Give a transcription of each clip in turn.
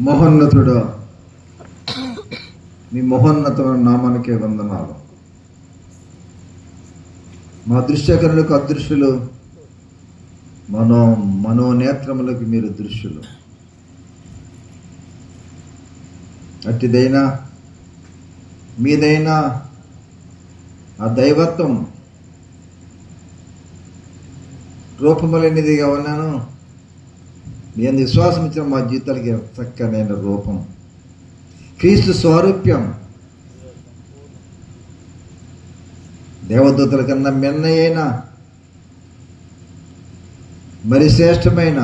మహోన్నతుడు, మీ మహోన్నతమైన నామానికే వందనాలు. మా దృశ్యకరులకు అదృశ్యులు, మనోనేత్రములకు మీరు దృశ్యులు. అట్టిదైనా మీదైనా ఆ దైవత్వం రూపములేనిదిగా ఉన్నాను. మీ అందు విశ్వాసం ఇచ్చిన మా జీవితాలకి చక్కనైన రూపం, క్రీస్తు స్వారూప్యం, దేవదూతల కన్నా మెన్నయైన మరి శ్రేష్టమైన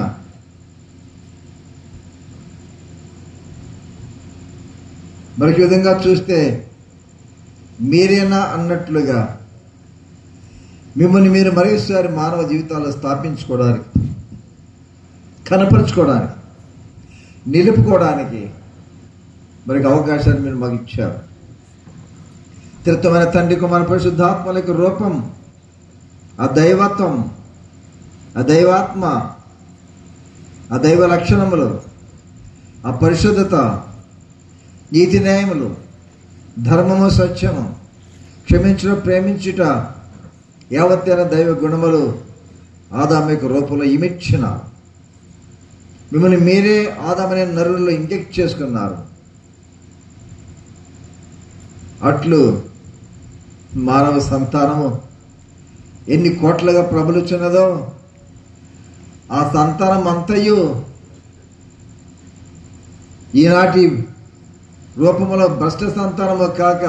మరొక విధంగా చూస్తే మీరేనా అన్నట్లుగా మిమ్మల్ని మీరు మరొకసారి మానవ జీవితాల్లో స్థాపించుకోవడానికి, కనపరుచుకోవడానికి, నిలుపుకోవడానికి మరొక అవకాశాన్ని మీరు మాకు ఇచ్చారు. త్రిత్వమైన తండ్రి, కుమార, పరిశుద్ధాత్మలకు రూపం, ఆ దైవత్వం, ఆ దైవాత్మ, ఆ దైవ లక్షణములు, ఆ పరిశుద్ధత, నీతి న్యాయములు, ధర్మము, సత్యము, క్షమించడం, ప్రేమించుట, యావత్తైన దైవ గుణములు ఆదామిక రూపంలో ఇమిడ్చిన మిమ్మల్ని మీరే ఆదామనే నరుల్లో ఇంజెక్ట్ చేసుకున్నారు. అట్లు మానవ సంతానము ఎన్ని కోట్లుగా ప్రబలుచున్నదో ఆ సంతానం అంతయు ఈనాటి రూపములో భ్రష్ట సంతానము కాక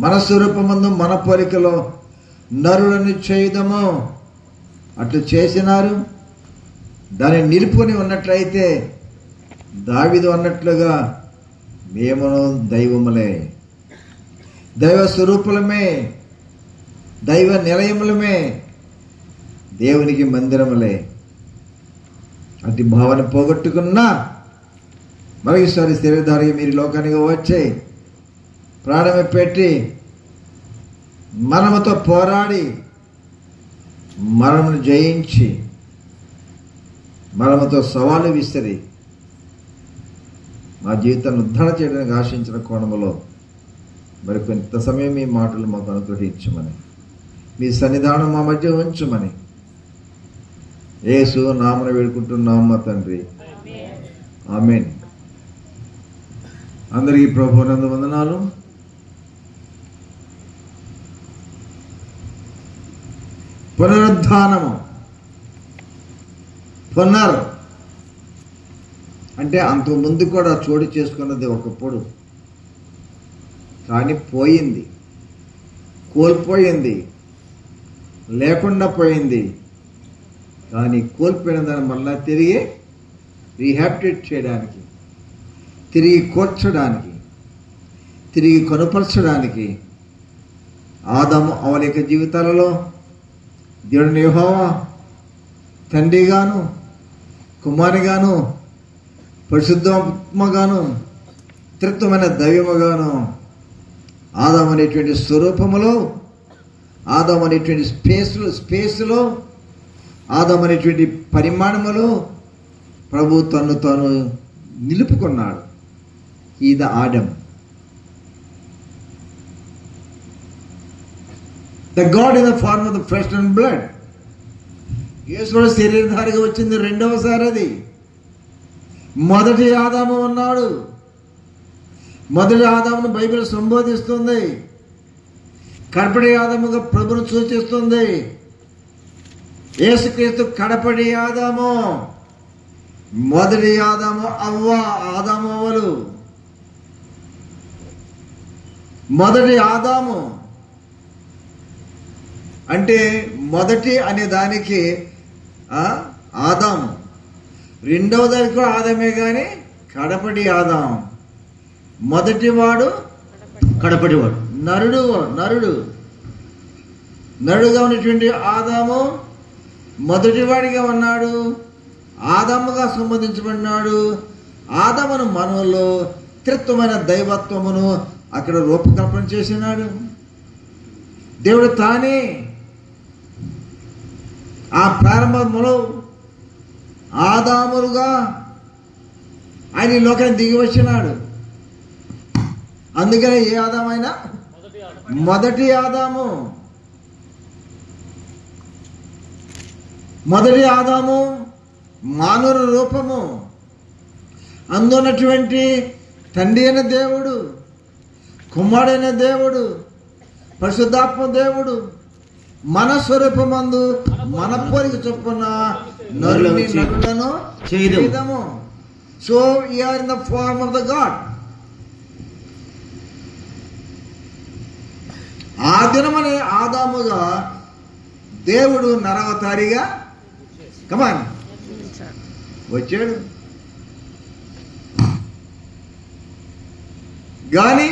మన స్వరూపమందు మన పోలికలో నరులను చేయుదము అట్లు చేసినారు. దాన్ని నిలుపుకొని ఉన్నట్లయితే దావీదు అన్నట్లుగా మేమును దైవములే, దైవ స్వరూపులమే, దైవ నిలయములమే, దేవునికి మందిరములే. అటు భావన పోగొట్టుకున్నా మరొకసారి శరీరధారిగా మీరు లోకానికి వచ్చి ప్రాణమే పెట్టి మరణముతో పోరాడి మరణమును జయించి మరణముతో సవాలు విసిరి మా జీవితాన్ని ఉద్ధరణ చేయడానికి ఆశించిన కోణములో మరి కొంత సమయం మీ మాటలు మాకు అనుగ్రహించమని, మీ సన్నిధానం మా మధ్య ఉంచమని యేసు నామమున వేడుకుంటున్నాము మా తండ్రి, ఆమేన్. అందరికీ ప్రభువునందు వందనాలు. పునరుద్ధానము, పునర్ అంటే అంతకు ముందు కూడా చోటు చేసుకున్నది ఒకప్పుడు, కానీ పోయింది, కోల్పోయింది, లేకుండా పోయింది. కానీ కోల్పోయిన దాన్ని మళ్ళా తిరిగి రీహాబిటేట్ చేయడానికి, తిరిగి కూర్చడానికి, తిరిగి కనుపరచడానికి ఆదాము అవల యొక్క జీవితాలలో దేవుని యెహోవా తండ్రిగాను, కుమారునిగాను, పరిశుద్ధాత్మగాను, త్రిత్వమైన దైవముగాను ఆదాము అనేటువంటి స్వరూపములో, ఆదాము అనేటువంటి స్పేస్లో, ఆదాము అనేటువంటి పరిమాణములో ప్రభు తను తాను నిలుపుకున్నాడు. ఈ the Adam, the God in the form of the flesh and blood. యేసు శరీరధారిగా వచ్చింది రెండవసారి. అది మొదటి ఆదాము ఉన్నాడు. మొదటి ఆదామును బైబిల్ సంబోధిస్తుంది, కడపడి ఆదాముగా ప్రభును సూచిస్తుంది. యేసుక్రీస్తు కడపడి ఆదాము, మొదటి ఆదాము అవ్వ, ఆదాము అవ్వలు. మొదటి ఆదాము అంటే మొదటి అనే దానికి ఆదాము, రెండవ దానికి కూడా ఆదామే, కానీ కడపడి ఆదాం. మొదటివాడు కడపడివాడు, నరుడుగా ఉన్నటువంటి ఆదాము మొదటివాడిగా ఉన్నాడు, ఆదాముగా సంబంధించబడినాడు. ఆదామును మనలో త్రిత్వమైన దైవత్వమును అక్కడ రూపకల్పన చేసినాడు. దేవుడు తానే ఆ ప్రారంభములో ఆదాములుగా ఆయన ఈ లోకానికి దిగి వచ్చినాడు. అందుకనే ఏ ఆదామైనా మొదటి ఆదాము. మొదటి ఆదాము మానవ రూపము, అందున్నటువంటి తండ్రి అయిన దేవుడు, కుమారుడైన దేవుడు, పరిశుద్ధాత్మ దేవుడు మన స్వరూపమందు మన పోలిక చొప్పున నరులను చేయదము. So you are in the form of the God. ఆ దినమనే ఆదాముగా దేవుడు నరవతారిగా కమాన్ వచ్చాడు. కానీ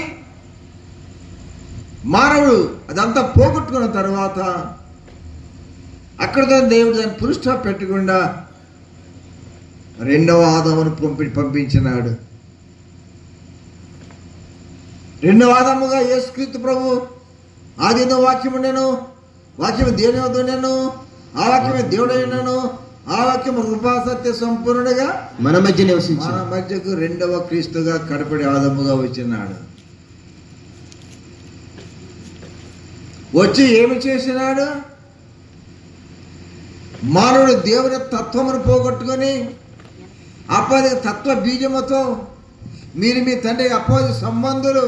మానవుడు అదంతా పోగొట్టుకున్న తర్వాత అక్కడ దేవుడు దాన్ని ఫుల్ స్టాప్ పెట్టకుండా రెండవ ఆదామును పంపించినాడు. రెండవ ఆదాముగా యేసుక్రీస్తు ప్రభు ఆదిలో వాక్యం ఉండెను, వాక్యము దేవుని వద్ద ఉండెను, ఆ వాక్యమే దేవుడై ఉండెను, ఆ వాక్యము కృపాసత్య సంపూర్ణుడిగా మన మధ్య నివసించి మన మధ్యకు రెండవ క్రీస్తుగా కడపడి ఆదాముగా వచ్చినాడు. వచ్చి ఏమి చేసినాడు? మానవుడు దేవుని తత్వమును పోగొట్టుకొని అపవాది తత్వ బీజముతో మీరు మీ తండ్రి అపవాది సంబంధులు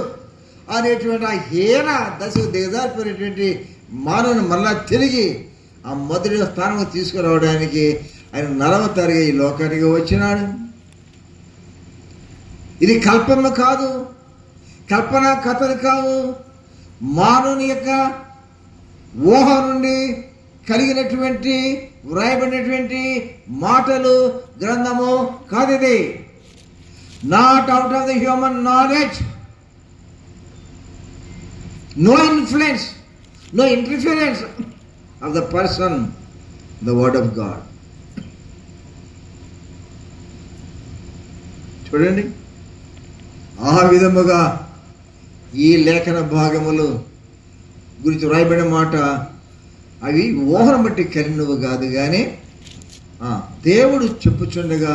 అనేటువంటి ఆ హీన దశకు దిగజారిపోయినటువంటి మానవుని మళ్ళా తిరిగి ఆ మొదటి స్థానం తీసుకురావడానికి ఆయన నరవతారిగా ఈ లోకానికి వచ్చినాడు. ఇది కల్పన కాదు, కల్పన కథలు కావు, మానవుని యొక్క ఊహ నుండి కలిగినటువంటి వ్రాయబడినటువంటి మాటలు గ్రంథము కాదు. ఇది not out of the human knowledge, no influence, no interference of the person, the word of God. చూడండి, ఆ విధముగా ఈ లేఖన భాగములు గురించి వ్రాయబడిన మాట అవి ఊహను బట్టి కలిగినవి కాదు, కానీ దేవుడు చెప్పుచుండగా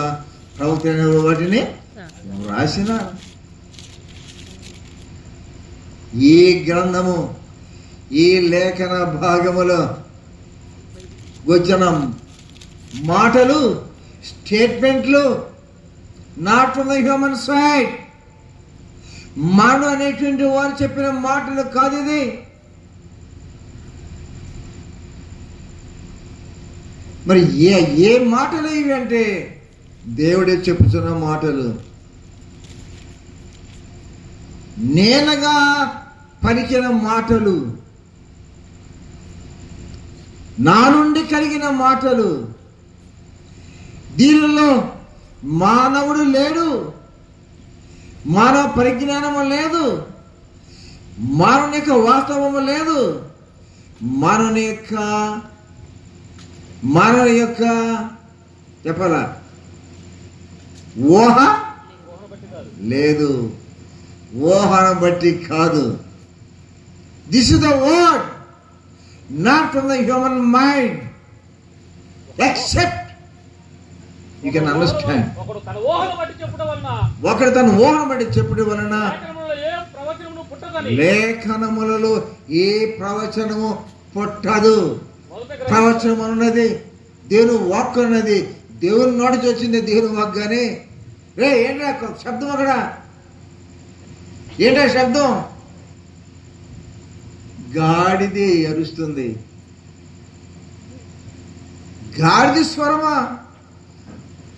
ప్రవక్త వాటిని రాసిన ఈ గ్రంథము, ఈ లేఖన భాగములో వచ్చిన మాటలు, స్టేట్మెంట్లు not from the human side, మానవ అనేటువంటి వారు చెప్పిన మాటలు కాదు. ఇది మరి ఏ మాటలు ఇవి అంటే దేవుడే చెప్పుతున్న మాటలు. నేనగా పలికిన మాటలు, నా నుండి కలిగిన మాటలు. దీనిలో మానవుడు లేడు, మానవ పరిజ్ఞానము లేదు, మానవుని యొక్క వాస్తవము లేదు, మానవుని యొక్క చెప్పాలా ఊహ లేదు, ఊహను బట్టి కాదు. This is the word not from the human mind, except you can understand. ఒకడు తన ఊహను బట్టి చెప్పుట వలన లేఖనములలో ఏ ప్రవచనము పుట్టదు. ప్రవచనం అన్నది దేవుని వాక్ అన్నది దేవుని నోటి వచ్చింది, దేవుని వాక్. కానీ రే ఏంటా శబ్దం, అక్కడ ఏంటా శబ్దం? గాడిది అరుస్తుంది. గాడిది స్వరమా?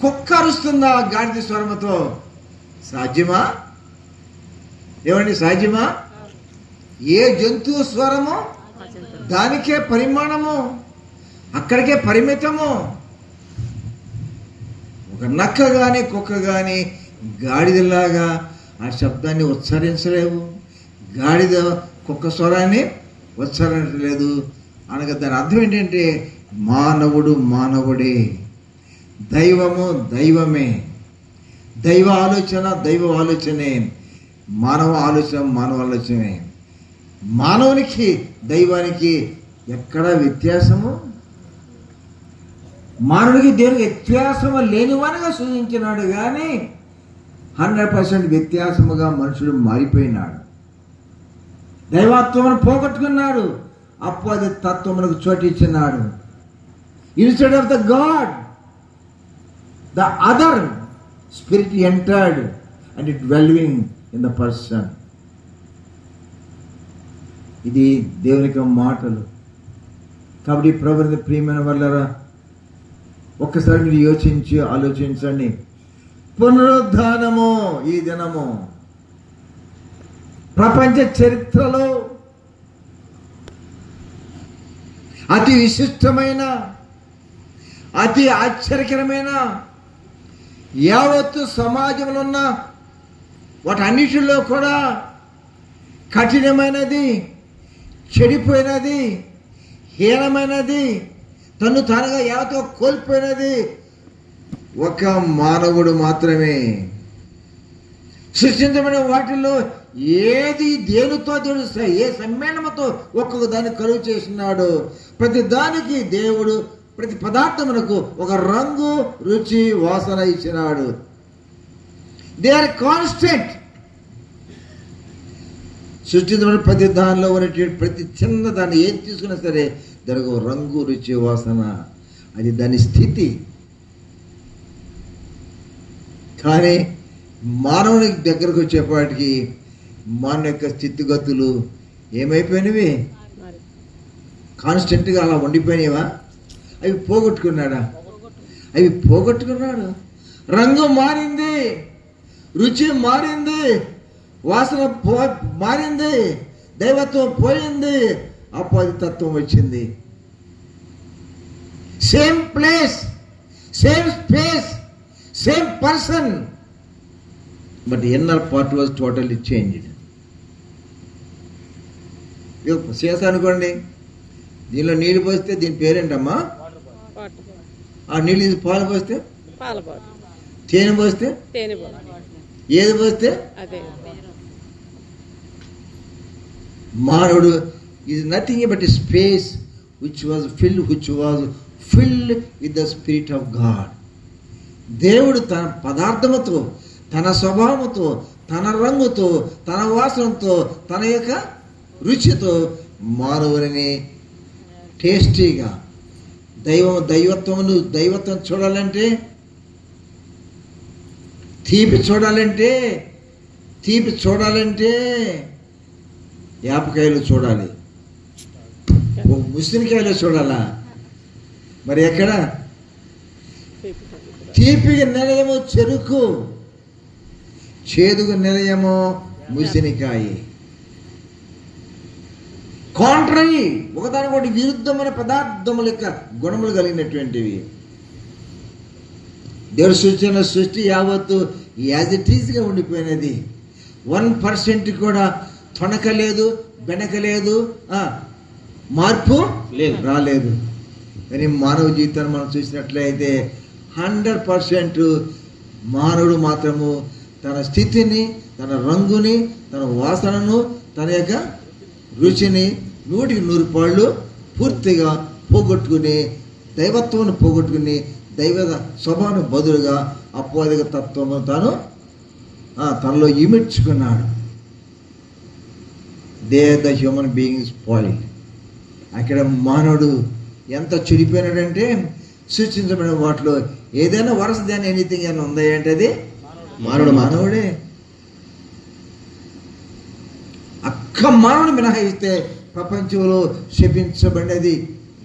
కుక్క అరుస్తుందా గాడిద స్వరముతో? సాధ్యమా? ఏమండి సాధ్యమా? ఏ జంతువు స్వరము దానికే పరిమాణము, అక్కడికే పరిమితము. ఒక నక్క కానీ కుక్క కానీ గాడిదలాగా ఆ శబ్దాన్ని ఉచ్చరించలేవు, గాడిద కుక్క స్వరాన్ని ఉచ్చరించలేదు. అనగా దాని అర్థం ఏంటంటే మానవుడు మానవుడే, దైవము దైవమే, దైవ ఆలోచన దైవ ఆలోచనే, మానవ ఆలోచన మానవ ఆలోచనే. మానవునికి దైవానికి ఎక్కడ వ్యత్యాసము? మానవుడికి దేవునికి వ్యత్యాసము లేనివానిగా సూచించినాడు. కానీ 100% వ్యత్యాసముగా మనుషుడు మారిపోయినాడు. దైవత్వమును పోగొట్టుకున్నాడు. అపవాది తత్వమునకు చోటిచ్చినాడు. Instead of the God, the other spirit entered and it dwelling in the person. ఇది దేవునికి మాటలు. కాబట్టి ప్రభుని ప్రియమైన వాళ్ళరా, ఒక్కసారి మీరు యోచించి ఆలోచించండి. పునరుద్ధానము ఈ దినము ప్రపంచ చరిత్రలో అతి విశిష్టమైన, అతి ఆశ్చర్యకరమైన, యావత్తు సమాజంలో ఉన్న వాటన్నిటిలో కూడా కఠినమైనది, చెడిపోయినది, హీనమైనది, తను తానుగా యావతో కోల్పోయినది ఒక మానవుడు మాత్రమే. సృష్టించబడిన వాటిల్లో ఏది దేనితో తెలుస్తా, ఏ సమ్మేళనముతో ఒక్కొక్క దాన్ని కలుగు చేసినాడు. ప్రతి దానికి దేవుడు ప్రతి పదార్థమునకు ఒక రంగు, రుచి, వాసన ఇచ్చినాడు. They are constant. సృష్టించబడిన ప్రతి దానిలో ఉన్నటువంటి ప్రతి చిన్న దాన్ని ఏది తీసుకున్నా సరే దానికి ఒక రంగు, రుచి, వాసన. అది దాని స్థితి. కానీ మానవునికి దగ్గరకు వచ్చేపాటికి మానవ యొక్క స్థితిగతులు ఏమైపోయినవి? కాన్స్టెంట్గా అలా ఉండిపోయినవా? అవి పోగొట్టుకున్నాడా? అవి పోగొట్టుకున్నాడు. రంగు మారింది, రుచి మారింది, వాసన మారింది, దైవత్వం పోయింది, అపవాది తత్వం వచ్చింది. Same place, same space, same person, but inner part was totally changed. చేస్తా అనుకోండి, దీనిలో నీళ్ళు పోస్తే దీని పేరేంటమ్మా? ఆ నీళ్ళు పాలు పోస్తే తేనె పోస్తే ఏది పోస్తే మానవుడు is nothing but a space which was filled with the Spirit of God. దేవుడు తన పదార్థముతో, తన స్వభావంతో, తన రంగుతో, తన వాసనతో, తన యొక్క రుచితో మానవుని టేస్టీగా దైవత్వం చూడాలంటే, తీపి చూడాలంటే యాపకాయలు చూడాలి, ముసిరికాయలు చూడాలా? మరి ఎక్కడ? తీపికి నిలయము చెరుకు, చేదుకు నిలయము ముసిరికాయ. కాంట్రరీ, ఒకదానికొకటి విరుద్ధమైన పదార్థముల యొక్క గుణములు కలిగినటువంటివి. దేవుడు సృష్టించిన సృష్టి యావత్తు యాజ్ ఇట్ ఈజ్గా ఉండిపోయినది. 1% కూడా తొణకలేదు, బెనకలేదు, మార్పు రాలేదు. కానీ మానవ జీవితాన్ని మనం చూసినట్లయితే 100% మానవుడు మాత్రము తన స్థితిని, తన రంగుని, తన వాసనను, తన యొక్క రుచిని 100% పూర్తిగా పోగొట్టుకుని, దైవత్వాన్ని పోగొట్టుకుని, దైవ స్వభావం బదులుగా అపవాదిక తత్వము తనలో ఇమిడ్చుకున్నాడు. The human being spoiled. అక్కడ మానవుడు ఎంత చెడిపోయినాడంటే, సృష్టించబడిన వాటిలో ఏదైనా వరస దాని ఎనీథింగ్ అని ఉందా అంటే అది మానవుడే. మానవుని మినహాయిస్తే ప్రపంచంలో శపించబడినది,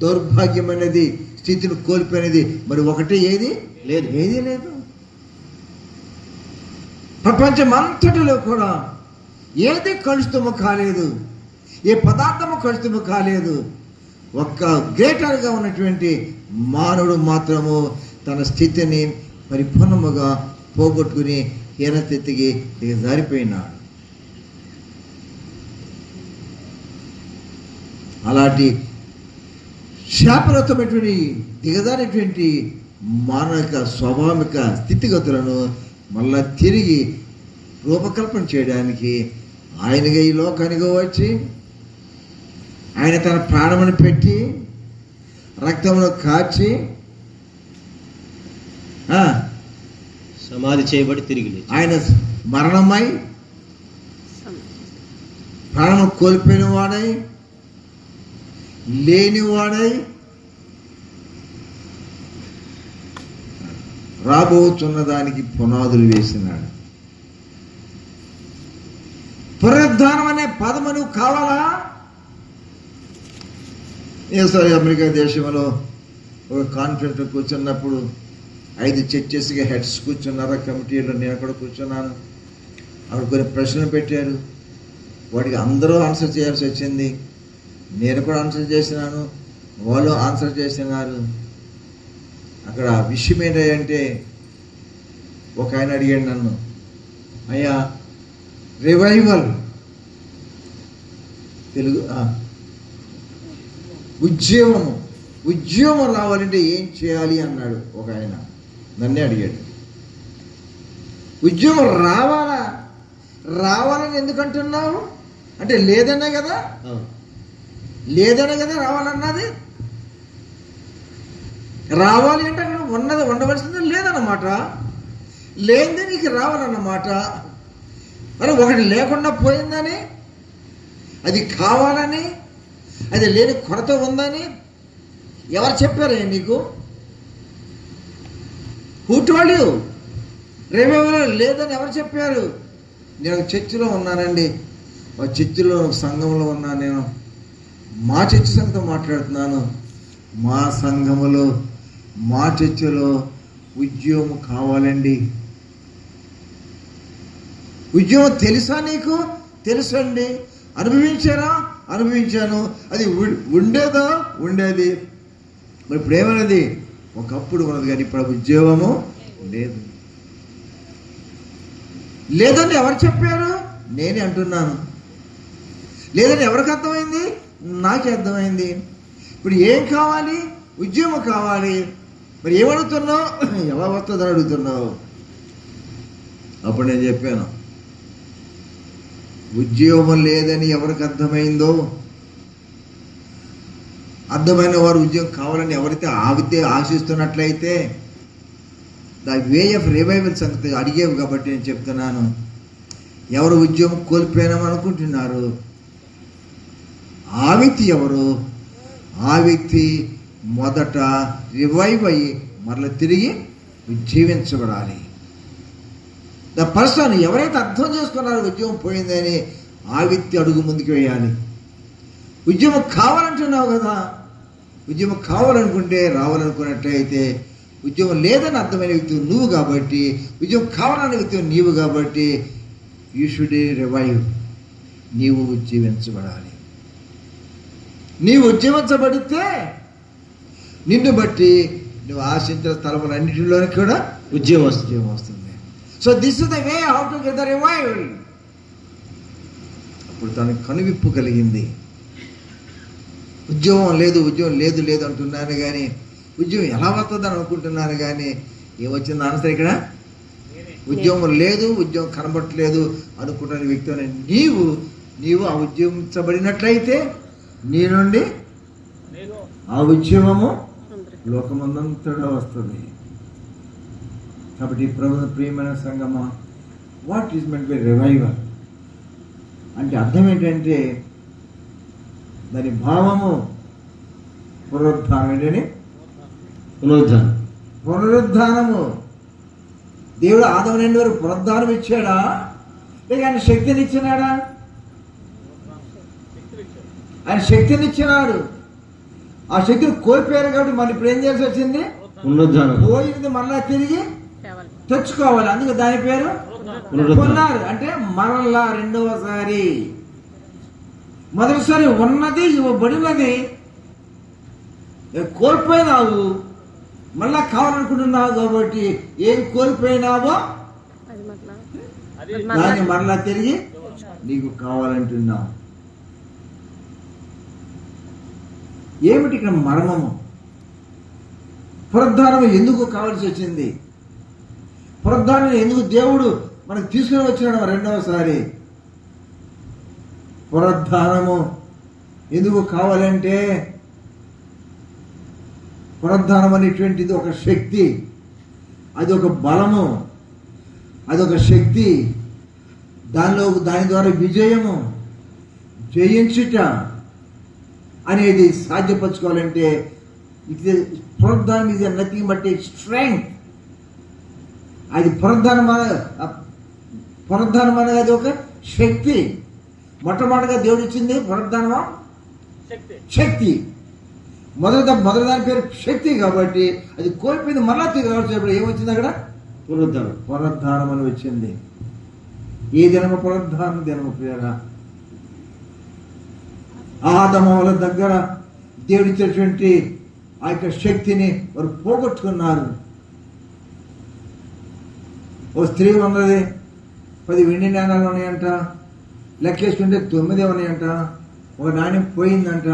దౌర్భాగ్యమైనది, స్థితిని కోల్పోయినది మరి ఒకటి ఏది లేదు. ప్రపంచం అంతటిలో కూడా ఏది కలుషితము కాలేదు, ఏ పదార్థము కలుషితము కాలేదు. ఒక్క గ్రేటర్గా ఉన్నటువంటి మానవుడు మాత్రము తన స్థితిని పరిపూర్ణముగా పోగొట్టుకుని హీనస్థితికి దిగజారిపోయినాడు. అలాంటి శాపరతమైనటువంటి దిగజారినటువంటి మానవిక స్వాభావిక స్థితిగతులను మళ్ళా తిరిగి రూపకల్పన చేయడానికి ఆయనగా ఈ లోకానికి వచ్చి, ఆయన తన ప్రాణమును పెట్టి, రక్తమును కాచి సమాధి చేయబడి తిరిగి లేచి. ఆయన మరణమై ప్రాణం కోల్పోయిన వాడై లేనివాడై రాబోతున్న దానికి పునాదులు వేసినాడు. పునరుద్ధానం అనే పదము నువ్వు కావాలా? ఈసారి అమెరికా దేశంలో ఒక కాన్ఫరెన్స్ కూర్చున్నప్పుడు 5 చర్చెస్గా హెడ్స్ కూర్చున్నారు. కమిటీలో నేను కూడా కూర్చున్నాను. అక్కడ కొన్ని ప్రశ్నలు పెట్టారు. వాటికి అందరూ ఆన్సర్ చేయాల్సి వచ్చింది. నేను కూడా ఆన్సర్ చేసినాను, వాళ్ళు ఆన్సర్ చేసినారు. అక్కడ విషయం ఏంటంటే ఒక ఆయన అడిగాడు నన్ను, అయ్యా రివైవల్ తెలుగు ఉద్యమం రావాలంటే ఏం చేయాలి అన్నాడు ఒక ఆయన. నన్నే అడిగాడు, ఉద్యమం రావాలని ఎందుకంటున్నావు అంటే లేదనే కదా రావాలన్నది. రావాలి అంటే అక్కడ ఉండవలసింది లేదన్నమాట. లేనిదే నీకు రావాలన్నమాట. మరి ఒకటి లేకుండా పోయిందని, అది కావాలని, అది లేని కొరత ఉందని ఎవరు చెప్పారు నీకు? Who told you? రివైవల్ లేదని ఎవరు చెప్పారు? నేను చర్చిలో ఉన్నానండి, ఆ చర్చిలో సంఘంలో ఉన్నాను. నేను మా చర్చి సంఘంతో మాట్లాడుతున్నాను. మా సంఘములో మా చర్చిలో ఉద్యోగం కావాలండి. ఉద్యోగం తెలుసా నీకు? తెలుసండి. అనుభవించారా? అనుభవించాను. అది ఉండేది. మరి ఇప్పుడు ఏమన్నది? ఒకప్పుడు ఉన్నది కానీ ఇప్పుడు ఉద్యోగము లేదని ఎవరు చెప్పారు? నేనే అంటున్నాను. లేదని ఎవరికి అర్థమైంది? నాకే అర్థమైంది. ఇప్పుడు ఏం కావాలి? ఉద్యమం కావాలి. మరి ఏమడుగుతున్నావు? ఎలా వస్తుందని అడుగుతున్నావు. అప్పుడు నేను చెప్పాను, ఉద్యోగం లేదని ఎవరికి అర్థమైందో, అర్థమైన వారు ఉద్యోగం కావాలని ఎవరైతే ఆశిస్తున్నట్లయితే ద వే ఆఫ్ రివైవల్ సంగతి అడిగేవి కాబట్టి నేను చెప్తున్నాను. ఎవరు ఉద్యోగం కోల్పోయినామనుకుంటున్నారు, ఆ వ్యక్తి ఎవరు? ఆ వ్యక్తి మొదట రివైవ్ అయ్యి మరలా తిరిగి జీవించబడాలి. ద పర్సన్ ఎవరైతే అర్థం చేసుకున్నారో ఉద్యోగం పోయిందని, ఆ వ్యక్తి అడుగు ముందుకు వేయాలి. ఉద్యమం కావాలంటున్నావు కదా, ఉద్యమం కావాలనుకుంటే రావాలనుకున్నట్లయితే, ఉద్యమం లేదని అర్థమైన వ్యక్తి నువ్వు కాబట్టి, ఉద్యమం కావాలనే వ్యక్తి నీవు కాబట్టి, యూ షుడ్ రివైవ్. నీవు ఉజ్జీవించబడాలి. నీవు ఉజ్జీవించబడితే నిన్ను బట్టి నువ్వు ఆశించిన స్థలములన్నిటిలోనే కూడా ఉద్యమం వస్తుంది. So this is the way how to get the revival. అప్పుడు తనకు కనువిప్పు కలిగింది. ఉద్యోగం లేదు అంటున్నాను కానీ, ఉద్యోగం ఎలా వస్తుందని అనుకుంటున్నాను కానీ, ఏమొచ్చింది ఆన్సర్ ఇక్కడ? ఉద్యోగం లేదు, ఉద్యోగం కనబట్టలేదు అనుకుంటున్న వ్యక్తి నీవు ఆ ఉద్యోగించబడినట్లయితే నీ నుండి ఆ ఉద్యమము లోకమందంతటా వస్తుంది. కాబట్టి ప్రియమైన సంగమా, what is meant by revival అంటే అర్థం ఏంటంటే, దాని భావము పునరుద్ధానం. ఏంటని? పునరుద్ధానము. దేవుడు ఆదాము నుండి వరకు పునరుద్ధానం ఇచ్చాడా, లేక ఆయన శక్తిని ఇచ్చినాడా? ఆయన శక్తిని ఇచ్చినాడు. ఆ శక్తిని కోల్పోయారు కాబట్టి మళ్ళీ ఇప్పుడు ఏం చేయాల్సి వచ్చింది? పోయింది మళ్ళా తిరిగి తెచ్చుకోవాలి. అందుకే దాని పేరు కొన్నారు. అంటే మరలా రెండవసారి. మొదటిసారి ఉన్నది ఇవ్వబడినది కోల్పోయినావు, మళ్ళా కావాలనుకుంటున్నావు కాబట్టి ఏం కోల్పోయినావో దాన్ని మరలా తిరిగి నీకు కావాలంటున్నావు. ఏమిటి ఇక్కడ మర్మము? పునరుద్ధానం ఎందుకు కావాల్సి వచ్చింది? పునరుద్ధానం ఎందుకు దేవుడు మనకు తీసుకుని వచ్చినాడు రెండవసారి? పునరుద్ధానము ఎందుకు కావాలంటే, పునరుద్ధానం అనేటువంటిది ఒక శక్తి, అది ఒక బలము, అదొక శక్తి. దాని ద్వారా విజయము, జయించుట అనేది సాధ్యపరచుకోవాలంటే పునరుద్ధానం ఇది నథింగ్ బట్ స్ట్రెంగ్త్. అది పునరుద్ధానం అనేది అది ఒక శక్తి. మొట్టమొదటిగా దేవుడు ఇచ్చింది పునరుద్ధానమా శక్తి. మొదటి దాని పేరు శక్తి కాబట్టి అది కోల్పోయింది, మళ్ళా తిరిగి రావచ్చేప్పుడు ఏమొచ్చింది అక్కడ? పునరుద్ధానం అని వచ్చింది. ఏ దినము? పునరుద్ధానం దినము. ప్రియరా, ఆదాము వాళ్ళ దగ్గర దేవుడిచ్చేటువంటి ఆ యొక్క శక్తిని వారు పోగొట్టుకున్నారు. ఓ స్త్రీ ఉన్నది, 10 వెండి నాణాలు ఉన్నాయంట, లెక్కేసుకుంటే 9 ఉన్నాయంట. ఒక నాణ్యం పోయిందంట.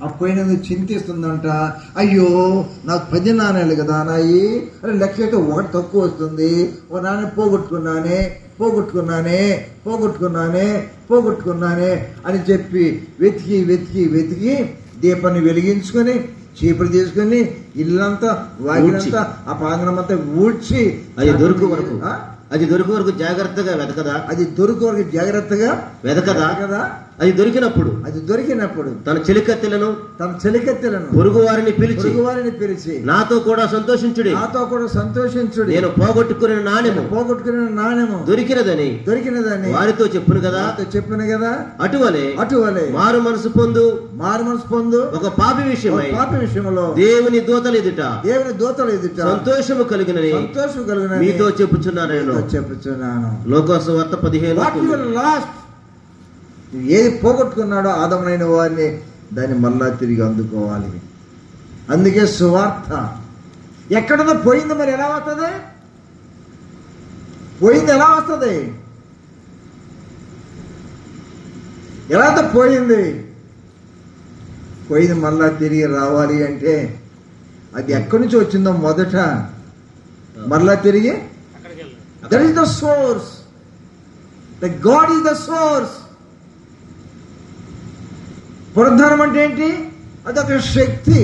ఆ పోయినందుకు చింతిస్తుందంట. అయ్యో నాకు 10 నాణ్యాలు కదా నాయి, అరే లెక్క అయితే 1 తక్కువ వస్తుంది, ఒక నాణ్యం పోగొట్టుకున్నానే అని చెప్పి వెతికి దీపాన్ని వెలిగించుకొని చీపురు తీసుకొని ఇల్లంతా వాకిలంతా ఆ ప్రాంగణమంతా ఊడ్చి అది దొరుకు వరకు జాగ్రత్తగా వెతకదా? కదా. అది దొరికినప్పుడు తన చెలికత్తెలను పొరుగు వారిని పిలిచి నాతో కూడా సంతోషించుడి, నేను పోగొట్టుకున్న నాణెము దొరికినదని వారితో చెప్పును కదా. అటువలే మారు మనసు పొందు ఒక పాపి విషయంలో దేవుని దూతలు ఎదుట సంతోషము కలిగినని మీతో చెప్పుచున్నాను. లోకసువార్త 15. ఏది పోగొట్టుకున్నాడో ఆదమైన వారిని దాన్ని మళ్ళా తిరిగి అందుకోవాలి. అందుకే సువార్త ఎక్కడదో పోయింది, మరి ఎలా వస్తుంది? ఎలాతో పోయింది మళ్ళా తిరిగి రావాలి అంటే అది ఎక్కడి నుంచి వచ్చిందో మొదట మళ్ళా తిరిగి that is the source. The God is the source. పునరుద్ధానం అంటే ఏంటి? అదొక శక్తి.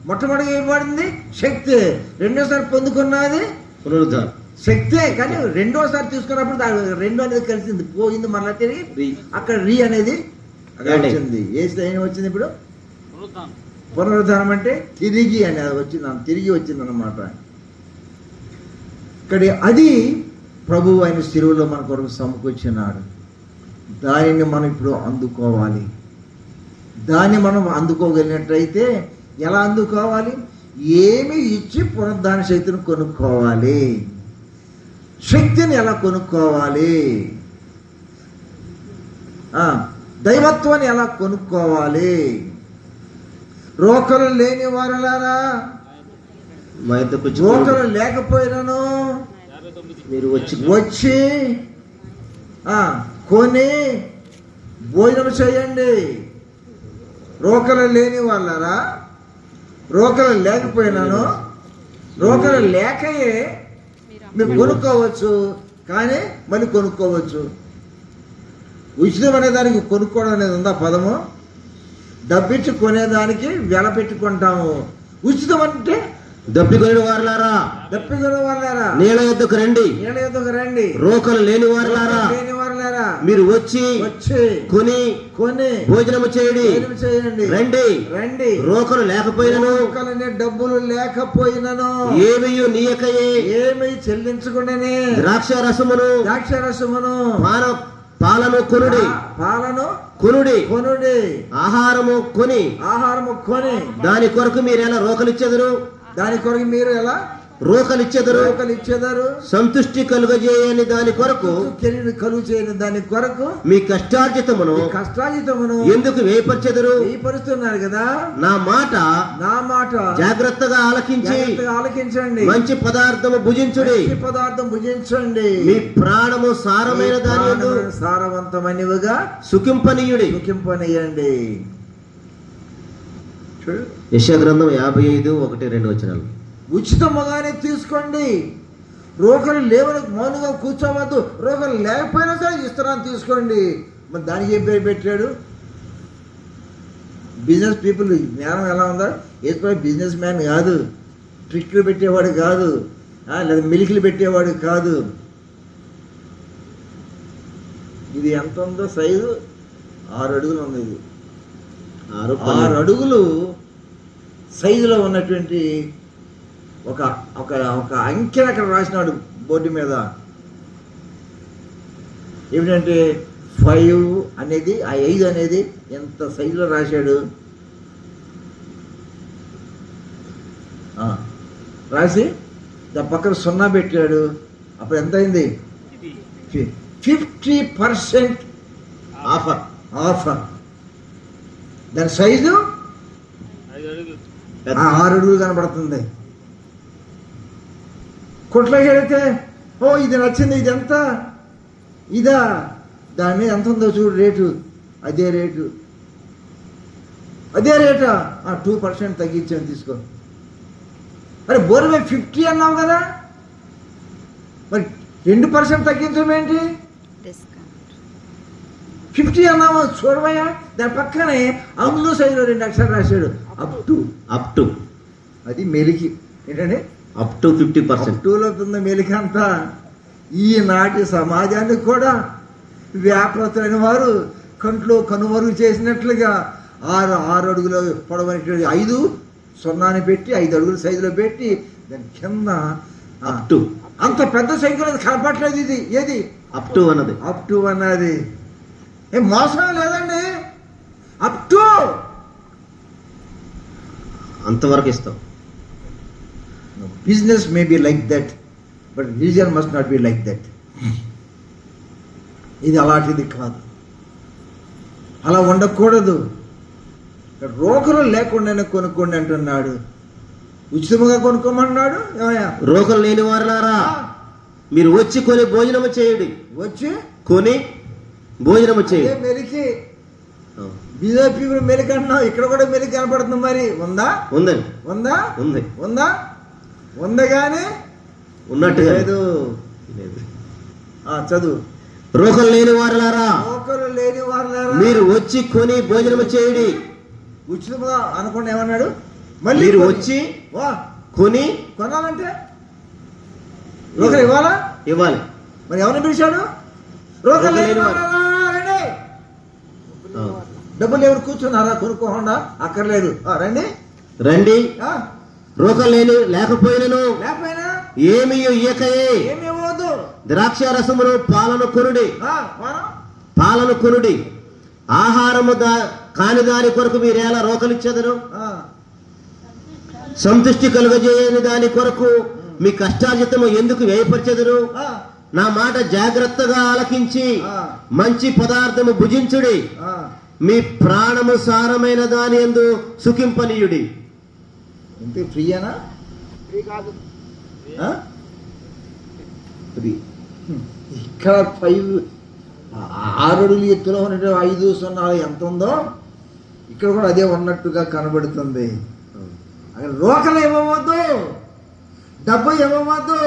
మొట్టమొదటిగా ఇవ్వబడింది శక్తి, రెండోసారి పొందుకున్నది పునరుద్ధానం శక్తే. కానీ రెండోసారి తీసుకున్నప్పుడు రెండో అనేది కలిసింది, పోయింది, మళ్ళా తిరిగి అక్కడ అనేది వచ్చింది. ఏం వచ్చింది ఇప్పుడు? పునరుద్ధానం అంటే తిరిగి అనేది తిరిగి వచ్చింది అన్నమాట. ఇక్కడ అది ప్రభువు ఆయన శిలువలో మన కొరకు సమకూర్చున్నాడు. దానిని మనం ఇప్పుడు అందుకోవాలి. దాన్ని మనం అందుకోగలిగినట్లయితే ఎలా అందుకోవాలి? ఏమి ఇచ్చి పునరుద్ధాన శక్తిని కొనుక్కోవాలి. శక్తిని ఎలా కొనుక్కోవాలి? దైవత్వాన్ని ఎలా కొనుక్కోవాలి? రోకలు లేని వారులారా, రోకలు లేకపోయినాను మీరు వచ్చి కొని భోజనం చేయండి. రోకలు లేని వాళ్ళరా, రోకలు లేకపోయినాను, రోకలు లేకయే మీరు కొనుక్కోవచ్చు, కానీ మళ్ళీ కొనుక్కోవచ్చు. ఉచితం అనేదానికి కొనుక్కోవడం అనేది ఉందా పదము? డబ్బిచ్చి కొనేదానికి వెల పెట్టుకుంటాము. ఉచితం అంటే దప్పికొనిన వారులారా, నీళ్ళ యొద్దకు రండి, రోకలు లేని వారులారా, మీరు వచ్చి కొని భోజనము చేయండి. రండి. రోకలు లేకపోయినను, డబ్బులు లేకపోయినను, ఏమీ నీయకయే, ఏమీ చెల్లించుకునే ద్రాక్ష రసమును పాలను కొనుడి, ఆహారము కొని దాని కొరకు మీరు ఎలా రోకలిచ్చెదరు? సంతుష్టి కలుగజేయని దాని కొరకు మీ కష్టార్జితమును ఎందుకు వేయపరచెదరు? కదా. నా మాట జాగ్రత్తగా ఆలకించండి. మంచి పదార్థము భుజించుడి. మీ ప్రాణము సారమైన దాని యందు సారవంతమైనవిగా సుఖింపనీయండి. యెషయా గ్రంథం 55:1-2 వచనాలు. ఉచితముగానే తీసుకోండి. రోకలు లేవని మౌనంగా కూర్చోవద్దు. రోకలు లేకపోయినా సరే ఇస్తున్నాను తీసుకోండి. మరి దానికి ఏం పేరు పెట్టాడు? బిజినెస్ పీపుల్ జ్ఞానం ఎలా ఉందా? ఏదో బిజినెస్ మ్యాన్ కాదు, ట్రిక్లు పెట్టేవాడు కాదు, లేదా మిలికిలు పెట్టేవాడు కాదు. ఇది ఎంత ఉందో సైజు 6 అడుగులు ఉంది. ఇది 6 అడుగులు సైజులో ఉన్నటువంటి ఒక ఒక ఒక అంకెను అక్కడ రాసినాడు బోర్డు మీద. ఏమిటంటే 5 అనేది, ఆ 5 అనేది ఎంత సైజులో రాశాడు. రాసి దాని పక్కన 0 పెట్టాడు. అప్పుడు ఎంత అయింది? 50% ఆఫర్. దాని సైజు 6 అడుగులు కనబడుతుంది. కొట్లోకి వెళితే ఇది నచ్చింది, ఇది ఎంత, ఇదా, దాని మీద ఎంత ఉందో చూడు రేటు. అదే రేటు 2% తగ్గించాను తీసుకో. అరే బోర్వే 50 అన్నావు కదా, మరి 2% తగ్గించడం ఏంటి? 50 అన్నావు చూడవయ్యా. దాని పక్కనే అందులో సైజులో 2 అక్షరాలు రాశాడు, అప్ టు. అది మెలికి ఏంటంటే అప్ టు 50%. టూలో ఉన్న మెలికి అంతా. ఈనాటి సమాజానికి కూడా వ్యాపారస్తులైన వారు కంట్లో కనుమరుగు చేసినట్లుగా 6 అడుగుల పొడవైనటువంటి 5 0 పెట్టి 5 అడుగుల సైజులో పెట్టి దాని కింద అప్ టు. అంత పెద్ద సంఖ్యలో కనపట్లేదు. ఇది ఏది? అప్ టు అన్నది. ఏం మోసం లేదండి. అప్ టు అంతవరకు ఇస్తాం. Business may be like that, but religion must not be like that. ఇది అలాంటిది కాదు, అలా ఉండకూడదు. రోకలు లేకుండానే కొనుక్కోండి అంటున్నాడు. ఉచితంగా కొనుక్కోమన్నాడు. ఏమయ్యా? రోకలు లేని వారులారా మీరు వచ్చి కొని భోజనము చేయండి. వచ్చి కొని భోజనము చేయండి. మెలికి బీజేపీ మెలికి అంటున్నావు, ఇక్కడ కూడా మెలికి కనపడుతుంది. మరి ఉందా? ఉందండి. ఉందా కానీ ఉన్నట్టు లేదు. చదువు. రోకలు లేని వారులారా మీరు వచ్చి కొని భోజనము చేయండి. ఉచితంగా అనుకోండి. ఏమన్నాడు? మళ్ళీ మీరు వచ్చి కొనాలంటే రోకలు ఇవ్వాలి. మరి ఎవరిని పిలిచాడు? రోకలు లేని రండి. డబ్బులు ఎవరు కూర్చున్నారా? కొనుక్కోకుండా అక్కర్లేదు, రండి. రోకలు లేకపోయినను ఏమి ఇయ్యకయే ద్రాక్ష రసమును పాలను కొనుడి. ఆహారము కాని దాని కొరకు మీరేలా రోకలిచ్చెదరు? సంతృష్టి కలుగజేయని దాని కొరకు మీ కష్టార్జితము ఎందుకు వ్యయపరచెదరు? నా మాట జాగ్రత్తగా ఆలకించి మంచి పదార్థము భుజించుడి. మీ ప్రాణము సారమైన దాని యందు సుఖింపనీయుడి. ఫ్రీయేనా? ఫ్రీ కాదు. ఇక్కడ 6 అడుగులు ఎత్తులో ఉన్న 5 0 ఎంత ఉందో ఇక్కడ కూడా అదే ఉన్నట్టుగా కనబడుతుంది. అక్కడ రోకలు ఇవ్వవద్దు, డబ్బులు ఇవ్వవద్దు,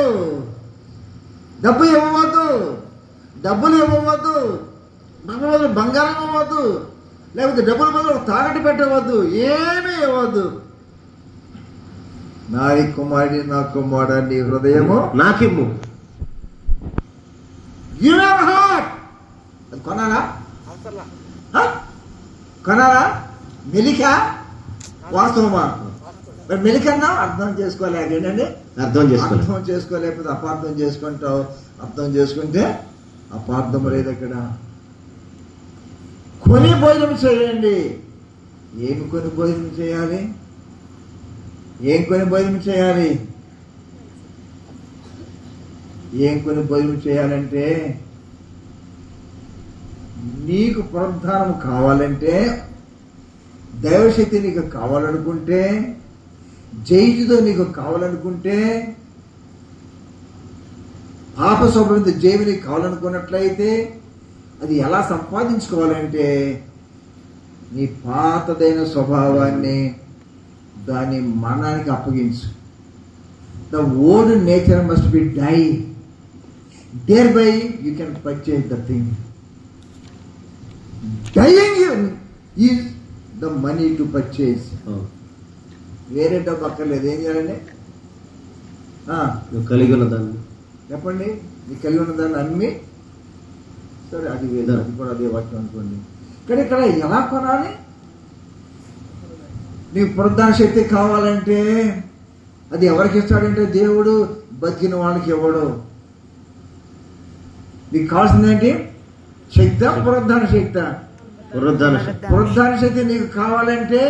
డబ్బులు ఇవ్వవద్దు, బంగారం ఇవ్వవద్దు, లేకపోతే డబ్బుల బదులు తాకట్టు పెట్టవద్దు, ఏమీ ఇవ్వద్దు. నారి కుమారుడి నా కుమారుడు నీ హృదయము నాకిమ్ము. అది కొనాలా? మెలికా వాస్తవమా? మరి మెలికన్నా అర్థం చేసుకోలేకండి. అర్థం చేసుకోలేకపోతే అపార్థం చేసుకుంటావు. అర్థం చేసుకుంటే అపార్థం లేదు. అక్కడ కొని భోజనం చేయండి. ఏమి కొని భోజనం చేయాలి? ఏం కొని భోజనం చేయాలంటే నీకు పునరుద్ధానం కావాలంటే, దైవశక్తి నీకు కావాలనుకుంటే, జైలుతో నీకు కావాలనుకుంటే, పాప స్వభావంతో జైలు నీకు కావాలనుకున్నట్లయితే అది ఎలా సంపాదించుకోవాలంటే నీ పాతదైన స్వభావాన్ని దాని మరణానికి అప్పగించు. The old nature must be die. Thereby you can purchase the thing. Dying is the money to purchase. వేరే డబ్బు అక్కర్లేదు. ఏం చేయాలండి? కలిగి ఉన్న దాన్ని చెప్పండి. నీకు కలిగి ఉన్న దాన్ని అమ్మి సరే అది వేరే, అది కూడా అదే వాక్యం అనుకోండి. కానీ ఇక్కడ ఎలా కొనాలి? నీకు పునరుద్ధాన శక్తి కావాలంటే అది ఎవరికి ఇస్తాడంటే దేవుడు బతికిన వాళ్ళకి ఇవ్వడు. నీకు కావాల్సిందేంటి? శక్తి, పునరుద్ధాన శక్తి. పునరుద్ధాన శక్తి నీకు కావాలంటే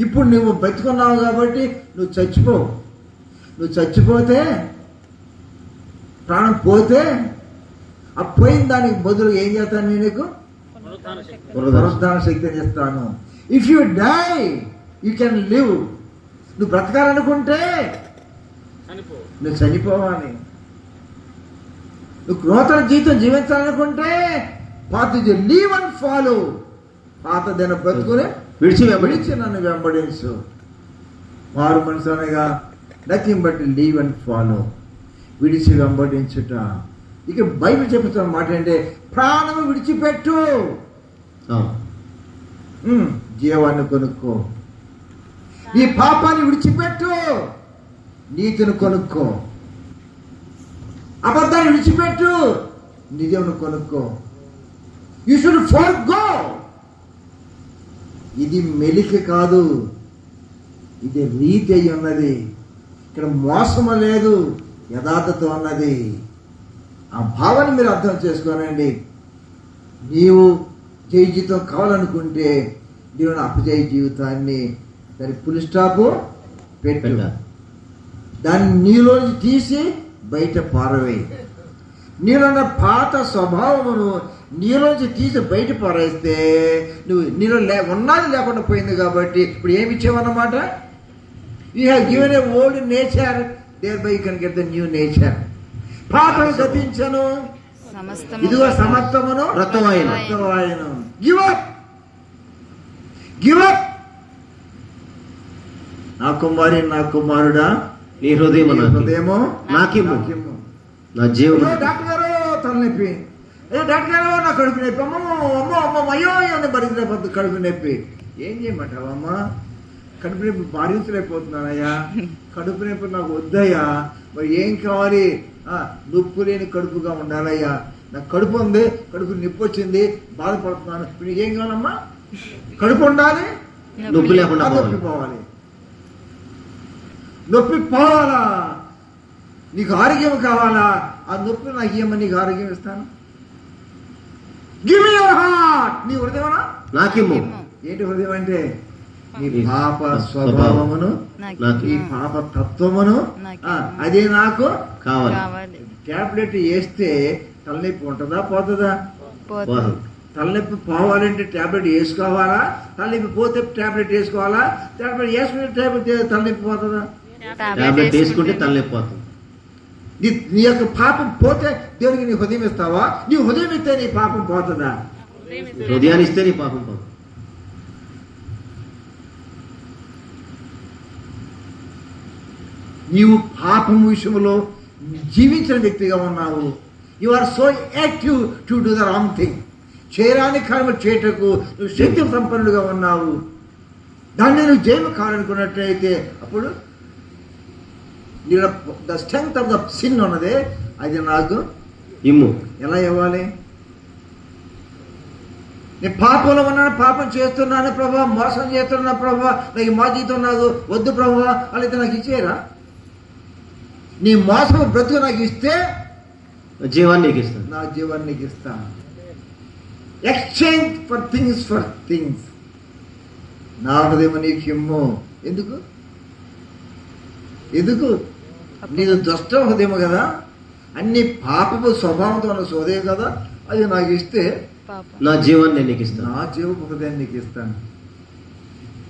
ఇప్పుడు నువ్వు బతుకున్నావు కాబట్టి నువ్వు చచ్చిపోవు. నువ్వు చచ్చిపోతే, ప్రాణం పోతే, ఆ పోయిన దానికి బదులు ఏం చేస్తాను? నేను నీకు పునరుద్ధాన శక్తిని ఇస్తాను. If you die you can live. నువ్వు బ్రతకాలనుకుంటే నువ్వు చనిపోవాలి. నువ్వు నూతన జీవితం జీవించాలనుకుంటే పాత లీవ్ అండ్ ఫాలో. పాత దిన బ్రతుకుని విడిచి నన్ను వెంబడించు. మారు మనసు అనగా nothing but leave and follow, విడిచి వెంబడించుట. ఇక బైబిల్ చెప్తున్న మాట అంటే ప్రాణము విడిచిపెట్టు, జీవాన్ని కొనుక్కో. ఈ పాపాన్ని విడిచిపెట్టు, నీతిని కొనుక్కో. అబద్ధాన్ని విడిచిపెట్టు, నిజమును కొనుక్కో. You should forgo. ఇది మెలిక కాదు, ఇది రీతి అయి ఉన్నది. ఇక్కడ మోసము లేదు, యథార్థత ఉన్నది. ఆ భావాన్ని మీరు అర్థం చేసుకోనండి. నీవు జయ జీవితం కావాలనుకుంటే నీవు అపజయ జీవితాన్ని దాని పులి స్టాపు పెట్టు. దాన్ని నీలోంచి తీసి బయట పారవేయి. నీలోన్న పాత స్వభావమును నీలోంచి తీసి బయట పారేస్తే నువ్వు నీలో ఉన్నది లేకుండా పోయింది. కాబట్టి ఇప్పుడు ఏమి ఇచ్చావన్నమాట? You have given a old nature, thereby you can get the new nature. పాపను గతించను, ఇదిగో సమస్తమును రక్తవాయను. Give up, give up. నా కుమారి, నా కుమారుడా, నీ హృదయము నాకిమ్ము, నా జీవము. డాక్టర్ గారు తలనొప్పి, డాక్టర్ గారు నా కడుపు నొప్పి, అమ్మో అయ్యో భరించలేకపోతుంది కడుపు నొప్పి. ఏం చేయమంటావమ్మా? కడుపు నొప్పి భరించలేకపోతున్నానయ్యా, కడుపు నొప్పి నాకు వద్దయ్యా. మరి ఏం కావాలి? నొప్పు లేని కడుపుగా ఉండాలయ్యా. నాకు కడుపు ఉంది, కడుపు నొప్పి వచ్చింది, బాధపడుతున్నాను. ఇప్పుడు ఏం కావాలమ్మా? కడుపు ఉండాలి, నొప్పి లేకుండా నొప్పి పోవాలి. నొప్పి పోవాలా? నీకు ఆరోగ్యం కావాలా? ఆ నొప్పి నాకు ఇవ్వమని నీకు ఆరోగ్యం ఇస్తాను. Give me your heart. నీ హృదయమా నాకిమ్ము. ఏంటి హృదయం అంటే? నీ పాప స్వభావమును, నీ పాప తత్వమును, అదే నాకు కావాలి. టాబ్లెట్ వేస్తే తలనొప్పి ఉంటుందా, పోతుందా? తలనొప్పి పోవాలంటే టాబ్లెట్ వేసుకోవాలా? తలనొప్పి పోతే టాబ్లెట్ వేసుకోవాలా? టాబ్లెట్ వేసుకుంటే తలనొప్పి పోతుందా? టాబ్లెట్ వేసుకుంటే తలనొప్పి పోతుంది. నీ యొక్క పాపం పోతే దేవునికి నీ హృదయం ఇస్తావా? నీ హృదయం ఇస్తే నీ పాపం పోతుందా? హృదయాన్ని ఇస్తే నీ పాపం పోతుంది. నీవు పాపం విషయంలో జీవించిన వ్యక్తిగా ఉన్నావు. You are so active to do the wrong thing. చేయరాని కార్యము చేయటకు నువ్వు శక్తి సంపన్నుడుగా ఉన్నావు. దాన్ని నువ్వు జయము కావాలనుకున్నట్లయితే అప్పుడు the strength of the sin ఉన్నదే, అది నాకు ఇమ్ము. ఎలా ఇవ్వాలి? నేను పాపంలో ఉన్నాను, పాపం చేస్తున్నాను ప్రభా, మోసం చేస్తున్నా ప్రభా, నాకు మా జీవితం నాకు వద్దు ప్రభా, అలాగే నాకు ఇచ్చేరా? నీ మోసం బ్రతుకు నాకు ఇస్తే జీవాన్ని నీకు ఇస్తాను, నా జీవాన్ని నీకు ఇస్తాను. Exchange for things. నా హృదయం నీకు ఇమ్ము. ఎందుకు? నీది దుష్ట హృదయం కదా, అన్ని పాపపు స్వభావంతో ఉన్న హృదయం కదా, అది నాకు ఇస్తే నా జీవాన్ని నీకు ఇస్తాను, నా జీవపు హృదయాన్ని నీకు ఇస్తాను.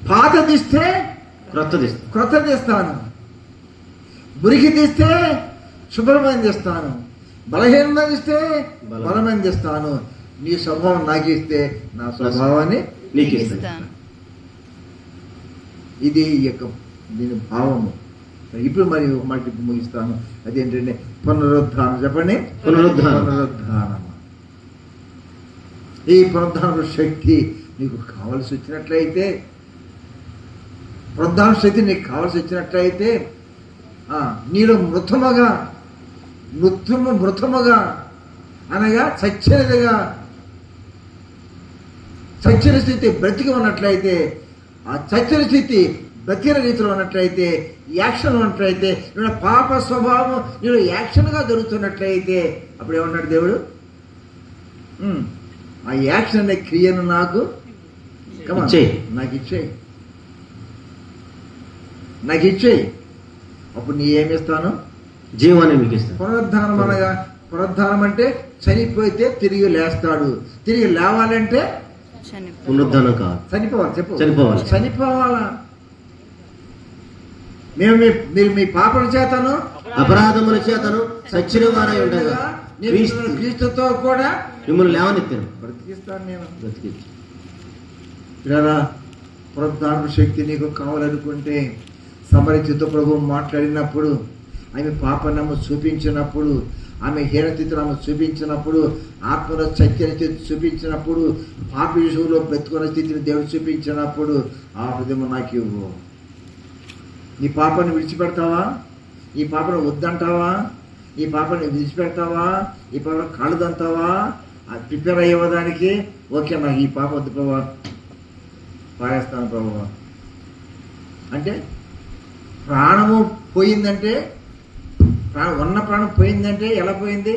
పాతది ఇస్తే క్రొత్తది ఇస్తాను. మురికి తీస్తే శుభ్రమైనది ఇస్తాను. బలహీనది ఇస్తే బలమైనది ఇస్తాను. నీ స్వభావం నాకు ఇస్తే నా స్వభావాన్ని నీకు ఇస్తాను. ఇది యొక్క దీని భావము. ఇప్పుడు మరి మాట ముగిస్తాను. అదేంటంటే పునరుద్ధానం. చెప్పండి, పునరుద్ధానం. ఈ పునరుద్ధాన శక్తి నీకు కావలసి వచ్చినట్లయితే, పునరుద్ధాన శక్తి నీకు కావలసి వచ్చినట్లయితే నీలో మృతముగా అనగా చచ్చిన స్థితి బ్రతికి ఉన్నట్లయితే, ఆ చచ్చిన స్థితి బ్రతికిన రీతిలో ఉన్నట్లయితే, యాక్షన్ ఉన్నట్లయితే, నేను పాప స్వభావం నేను యాక్షన్గా జరుగుతున్నట్లయితే అప్పుడు ఏమన్నాడు దేవుడు? ఆ యాక్షన్ అనే క్రియను నాకు ఇచ్చేయి. అప్పుడు నీ ఏమిస్తాను? జీవాన్ని మీకు ఇస్తాను. పునరుద్ధానం అనగా, పునరుద్ధానం అంటే చనిపోతే తిరిగి లేస్తాడు. తిరిగి లేవాలంటే పునరుద్ధానం కాదు, చనిపోవాలి. చెప్పు, చనిపోవాలా? మీరు మీ పాపల చేతను అపరాధముల చేతను సచ్చిన వారై ఉండగా క్రీస్తుతో కూడా మిమ్మల్ని లేవనెత్తాను, బ్రతికిస్తాను నేను. బ్రతికించు. ఇలా పునరుద్ధారణ శక్తి నీకు కావాలనుకుంటే, సమరచిత ప్రభు మాట్లాడినప్పుడు, ఆమె పాపనమ్మ చూపించినప్పుడు, ఆమె హీనస్థితిని చూపించినప్పుడు, ఆత్మలో చచ్చిన స్థితి చూపించినప్పుడు, పాప విషయంలో బ్రతుకున్న స్థితిని దేవుడు చూపించినప్పుడు, ఆ హృదయం నాకు ఇవ్వు. నీ పాపను విడిచిపెడతావా? ఈ పాపను వద్దంటావా? ఈ పాపని విడిచిపెడతావా? ఈ పాపను కాళ్ళు దంతావా? ప్రిపేర్ అయ్యేదానికి ఓకే, నాకు ఈ పాప వద్దు ప్రభా, పారేస్తాను ప్రభా అంటే, ప్రాణము పోయిందంటే, ఉన్న ప్రాణం పోయిందంటే ఎలా పోయింది?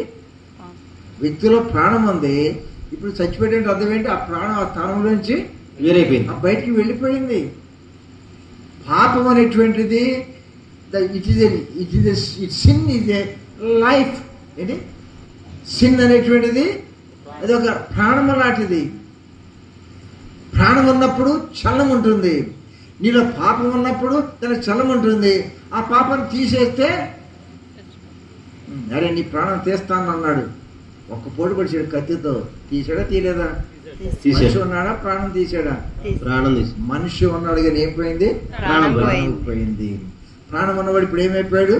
వ్యక్తిలో ప్రాణం ఉంది, ఇప్పుడు చచ్చిపోయే అర్థం ఏంటి? ఆ ప్రాణం ఆ స్థానంలోంచి వేరైపోయింది, బయటికి వెళ్ళిపోయింది. పాపం అనేటువంటిది సిన్ ఈజ్ ఏ లైఫ్. ఏంటి సిన్ అనేటువంటిది? అది ఒక ప్రాణం లాంటిది. ప్రాణం ఉన్నప్పుడు చలనం ఉంటుంది. నీలో పాపం ఉన్నప్పుడు దానికి చలనం ఉంటుంది. ఆ పాపాన్ని తీసేస్తే, అరే నీ ప్రాణం తీస్తాను అన్నాడు, ఒక్క పోటు పడిచాడు కత్తితో. తీసాడా తీయలేదా? మనిషి ఉన్నాడా? ప్రాణం తీసాడా? ప్రాణం తీసి. మనిషి ఉన్నాడు కానీ ఏం పోయింది? ప్రాణం పోయింది. ప్రాణం ఉన్నవాడు ఇప్పుడు ఏమైపోయాడు?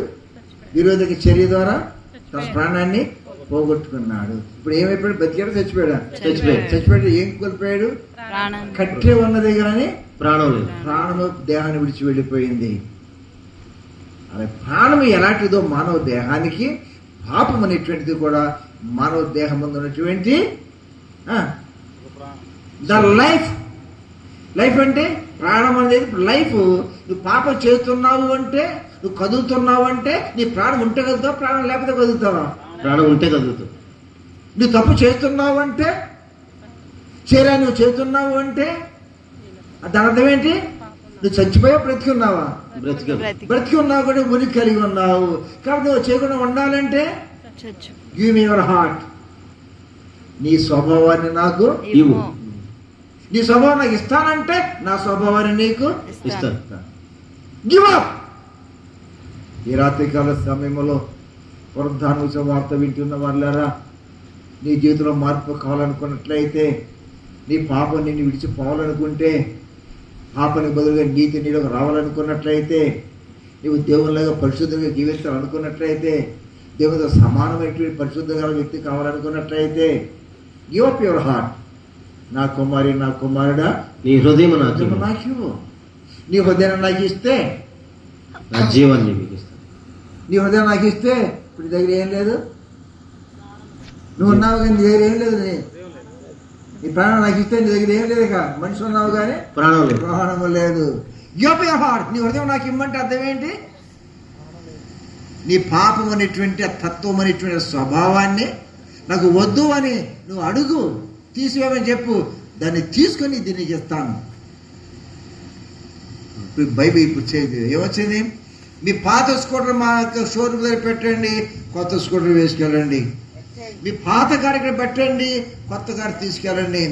విరోధక చర్య ద్వారా తన ప్రాణాన్ని పోగొట్టుకున్నాడు. ఇప్పుడు ఏమైపోయాడు? బతికాడు? చచ్చిపోయాడా? చచ్చిపోయాడు. ఏం కోల్పోయాడు? కట్టే ఉన్నది కానీ ప్రాణం లేదు. ప్రాణము దేహాన్ని విడిచి వెళ్ళిపోయింది. అలా ప్రాణము ఎలాంటిదో మానవ దేహానికి, పాపం అనేటువంటిది కూడా మానవ దేహం ముందు ఉన్నటువంటి ద లైఫ్. లైఫ్ అంటే ప్రాణం అనేది లైఫ్. నువ్వు పాపం చేస్తున్నావు అంటే, నువ్వు కదులుతున్నావు అంటే, నీ ప్రాణం ఉంటే కదులుతావు, ప్రాణం లేకపోతే కదులుతావా? ప్రాణం ఉంటే కదులుతావు. నువ్వు తప్పు చేస్తున్నావు అంటే, నువ్వు చేస్తున్నావు అంటే దాని అర్థం ఏంటి? నువ్వు చచ్చిపోయా బ్రతికి ఉన్నావా? బ్రతికి ఉన్నావు కూడా ఉనికి కలిగి ఉన్నావు. కాబట్టి నువ్వు చేయకుండా ఉండాలంటే గివ్ మీ యువర్ హార్ట్. నీ స్వభావాన్ని నాకు ఇవ్వు. నీ స్వభావం నాకు ఇస్తానంటే నా స్వభావాన్ని నీకు ఇస్తాను. Give up. ఈ రాత్రికాల సమయంలో పునరుద్ధాన వార్త వింటున్న వాళ్ళారా, నీ జీవితంలో మార్పు కావాలనుకున్నట్లయితే, నీ పాపం నిన్ను విడిచిపోవాలనుకుంటే, పాపానికి బదులుగా నీతి నీలోకి రావాలనుకున్నట్లయితే, నీవు దేవునిలాగా పరిశుద్ధంగా జీవించాలనుకున్నట్లయితే, దేవునితో సమానమైనటువంటి పరిశుద్ధంగా వ్యక్తి కావాలనుకున్నట్లయితే, గివ్ అప్ యువర్ హార్ట్. నా కుమారి, నా కుమారుడా, నీ హృదయం నాకు ఇవ్వు. నీ హృదయాన్ని నాకు ఇస్తే నా జీవాన్ని మీకు ఇస్తాను. నీ హృదయం నాకు ఇస్తే ఇప్పుడు దగ్గర ఏం లేదు. నువ్వు ఉన్నావు కానీ నీ దగ్గర ఏం లేదు. నీ ప్రాణం నాకు ఇస్తే నీ దగ్గర ఏం లేదు. ఇక మనిషి ఉన్నావు కానీ ప్రాణము లేదు. Give up your heart. నీ హృదయం నాకు ఇమ్మంటే అర్థం ఏంటి? నీ పాపం అనేటువంటి తత్వం అనేటువంటి స్వభావాన్ని నాకు వద్దు అని నువ్వు అడుగు, తీసివేమని చెప్పు, దాన్ని తీసుకొని దీనికి ఇస్తాను. ఇప్పుడు బైబిల్ ఇప్పుడు ఏమొచ్చింది? మీ పాత స్కూటర్ మా యొక్క షోరూమ్ దగ్గర పెట్టండి, కొత్త స్కూటర్ వేసుకెళ్ళండి. మీ పాత కారు ఇక్కడ పెట్టండి, కొత్త కారు తీసుకెళ్ళండి.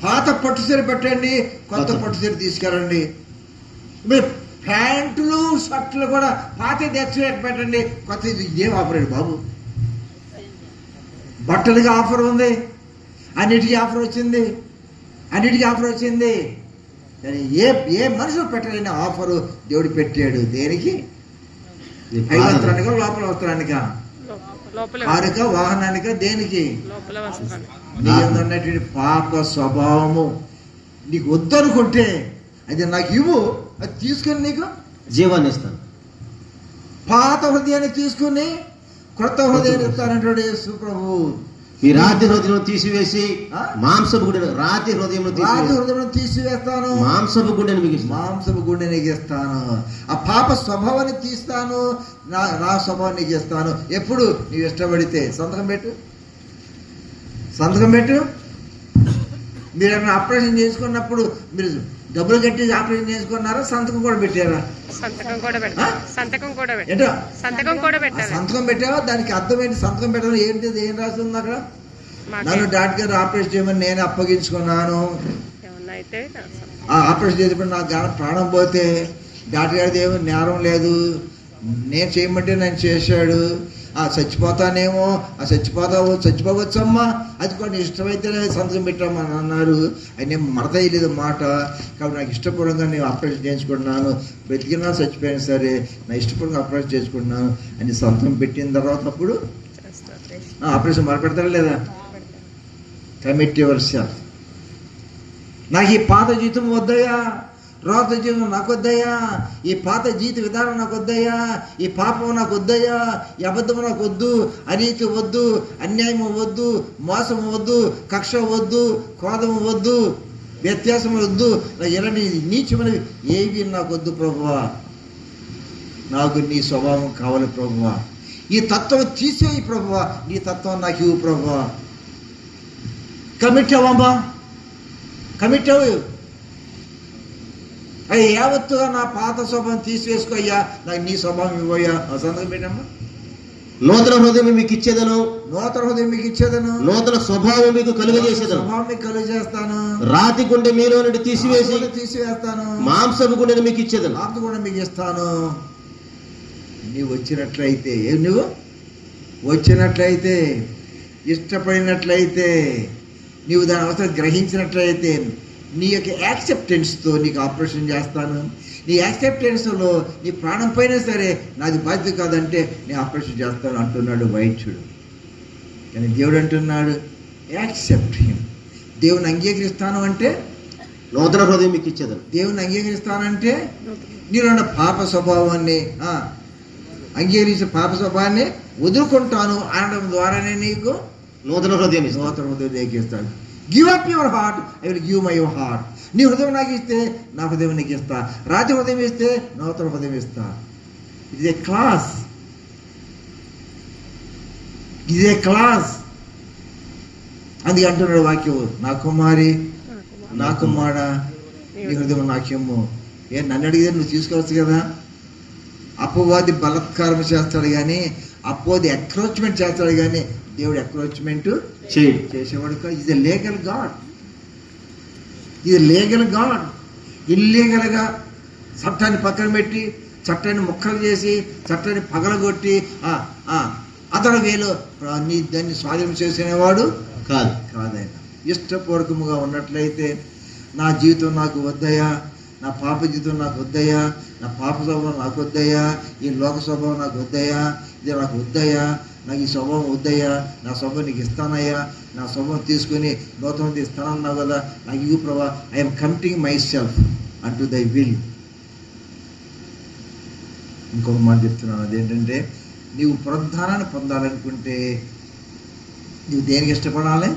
పాత పట్టుసీర పెట్టండి, కొత్త పట్టుసీర తీసుకెళ్ళండి. మీరు ప్యాంటులు షర్ట్లు కూడా పాత తెచ్చి పెట్టండి, కొత్త. ఇదేం ఆఫర్ అండి బాబు? బట్టలకి ఆఫర్ ఉంది, అన్నిటికీ ఆఫర్ వచ్చింది, అన్నిటికీ ఆఫర్ వచ్చింది. కానీ ఏ మనుషులు పెట్టలేని ఆఫరు దేవుడు పెట్టాడు. దేనికి? పై వస్త్రానిక, లోపల వస్త్రానిక, కారుక, వాహనానిక, దేనికి? నీ ఉన్నటువంటి పాప స్వభావము నీకు వద్దనుకుంటే అది నాకు ఇవ్వు, అది తీసుకుని నీకు జీవాన్ని ఇస్తాను. పాత హృదయాన్ని తీసుకుని కొత్త హృదయాన్ని ఇస్తానంటాడు యేసు ప్రభు. ఈ రాతి హృదయం తీసివేసి ఆ? మాంసపు గుండెను రాతి హృదయం రాజు హృదయం తీసివేస్తాను, మాంసపు గుండెను మీకు ఇస్తాను. మాంసపు గుండె నీకు ఇస్తాను. ఆ పాప స్వభావాన్ని తీస్తాను, నా స్వభావం నీకు ఇస్తాను. ఎప్పుడు నీవు ఇష్టపడితే. సంతకం పెట్టు, సంతకం పెట్టు. మీరు ఏమైనా ఆపరేషన్ చేసుకున్నప్పుడు మీరు డబ్బులు కట్టి ఆపరేషన్ చేసుకున్నారా? సంతకం కూడా పెట్టారా? సంతకం కూడా పెట్టాలి. సంతకం కూడా పెట్టాలి. ఏంటో సంతకం కూడా ఆ పెట్టాలి. సంతకం పెట్టావా? దానికి అర్థం ఏంటి? సంతకం పెట్టడం ఏంటిది? ఏం రాస్తుంది అక్కడ? మాకే నన్ను డాక్టర్ గారు ఆపరేషన్ చేయమని నేను అప్పగించుకున్నాను. ఏమన్నా అయితే ఆ ఆపరేషన్ చేసేప్పుడు నాకు ప్రాణం పోతే డాక్టర్ గారిది ఏమీ నేరం లేదు, నేను చేయమంటే నేను చేశాడు. ఆ చచ్చిపోతానేమో, ఆ చచ్చిపోవచ్చమ్మా, అది కూడా ఇష్టమైతే సంతకం పెట్టామని అన్నారు. అది నేను మడతయ్యలేదు మాట. కాబట్టి నాకు ఇష్టపూర్వకంగా నేను ఆపరేషన్ చేయించుకుంటున్నాను, బ్రతికినా చచ్చిపోయినా సరే నా ఇష్టపూర్వకంగా ఆపరేషన్ చేసుకుంటున్నాను అని సంతకం పెట్టిన తర్వాత అప్పుడు ఆపరేషన్ మొదలుపెడతారా లేదా? Commit your self. నాకు ఈ పాత జీవితం వద్దయ్యా, రోత జీవితం నాకు వద్దయ్యా, ఈ పాత జీవిత విధానం నాకు వద్దయ్యా, ఈ పాపం నాకు వద్దయ్యా, ఈ అబద్ధం నాకు వద్దు, అనీతి వద్దు, అన్యాయం వద్దు, మోసం వద్దు, కక్ష వద్దు, క్రోధం వద్దు, వ్యత్యాసం వద్దు, ఎలాంటి నీచమైనవి ఏవి నాకు వద్దు ప్రభువా, నాకు నీ స్వభావం కావాలి ప్రభువా, ఈ తత్వం తీసేయి ప్రభువా, నీ తత్వం నాకు ఇవ్వు ప్రభువా. కమిట్ అవ్వమ్మా, కమిట్ అవ్వు. అయ్యా యావత్తుగా నా పాత స్వభావం తీసివేసుకోయ్యా, నాకు నీ స్వభావం ఇవ్వయ్యా. సంతకం పెట్టమ్మా. నూతన హృదయం మీకు ఇచ్చేదను, నూతన హృదయం మీకు ఇచ్చేదను, నూతన స్వభావం మీకు కలుగజేసేదను, స్వభావం మీకు కలుగజేస్తాను, రాతి గుండె మీలో నుండి తీసివేస్తాను, మాంసపు గుండెను మీకు ఇచ్చేదను. ఆత్మ కూడా మీకు ఇస్తాను. నీవు వచ్చినట్లయితే, నువ్వు వచ్చినట్లయితే, ఇష్టపడినట్లయితే, నీవు దాని అవసరం గ్రహించినట్లయితే, నీ యొక్క యాక్సెప్టెన్స్తో నీకు ఆపరేషన్ చేస్తాను. నీ యాక్సెప్టెన్స్లో నీ ప్రాణం పైన సరే నాది బాధ్యత కాదంటే నేను ఆపరేషన్ చేస్తాను అంటున్నాడు వైద్యుడు. కానీ దేవుడు అంటున్నాడు యాక్సెప్ట్ హిమ్. దేవుని అంగీకరిస్తాను అంటే నూతన హృదయం మీకు ఇచ్చేదను. దేవుని అంగీకరిస్తానంటే నీలో పాప స్వభావాన్ని అంగీకరించిన పాప స్వభావాన్ని వదులుకుంటాను అనడం ద్వారానే నీకు నూతన హృదయం నూతన హృదయం నీకిస్తాను. Give up your heart, I will give my your heart. నీ హృదయం నాకు ఇస్తే నా హృదయం నీకు ఇస్తా, రాతి హృదయం ఇస్తే నూతన హృదయం ఇస్తా. ఇది ఏ క్లాస్, ఇది ఏ క్లాస్. అది అంటున్నాడు వాక్యం, నా కుమారి నా కుమార నీ హృదయం నాకేమో. నన్ను అడిగితే నువ్వు తీసుకోవచ్చు కదా. అపవాది బలత్కారం చేస్తాడు కానీ, అపోది అక్రోచ్మెంట్ చేస్తాడు కానీ దేవుడు అక్రోచ్మెంట్ చేసేవాడు కాదు. ఇది లీగల్ గాడ్, ఇది లీగల్ గాడ్. ఇల్లీగల్గా చట్టాన్ని పక్కన పెట్టి, చట్టాన్ని ముక్కలు చేసి, చట్టాన్ని పగలగొట్టి అతడు వేలు దాన్ని స్వాధీనం చేసేవాడు కాదైనా. ఇష్టపూర్వకముగా ఉన్నట్లయితే నా జీవితం నాకు వద్దయా, నా పాప జీవితం నాకు వద్దయ్యా, నా పాప స్వభావం నాకు వద్దయ్యా, ఈ లోక స్వభావం నాకు వద్దయ్యా, ఇది నాకు వద్దయ్యా, నాకు ఈ స్వభావం వద్దయ్యా, నా స్వభావం నీకు ఇస్తానయ్యా, నా స్వభావం తీసుకొని నూతనం ఇస్తానన్నావు కదా, నాకు ఇవ్వు ప్రభా. ఐఎమ్ కమిటింగ్ మై సెల్ఫ్ అంటూ దై విల్. ఇంకొక మాట చెప్తున్నాను, అదేంటంటే నీవు పునరుద్ధానాన్ని పొందాలనుకుంటే నువ్వు దేనికి ఇష్టపడాలి?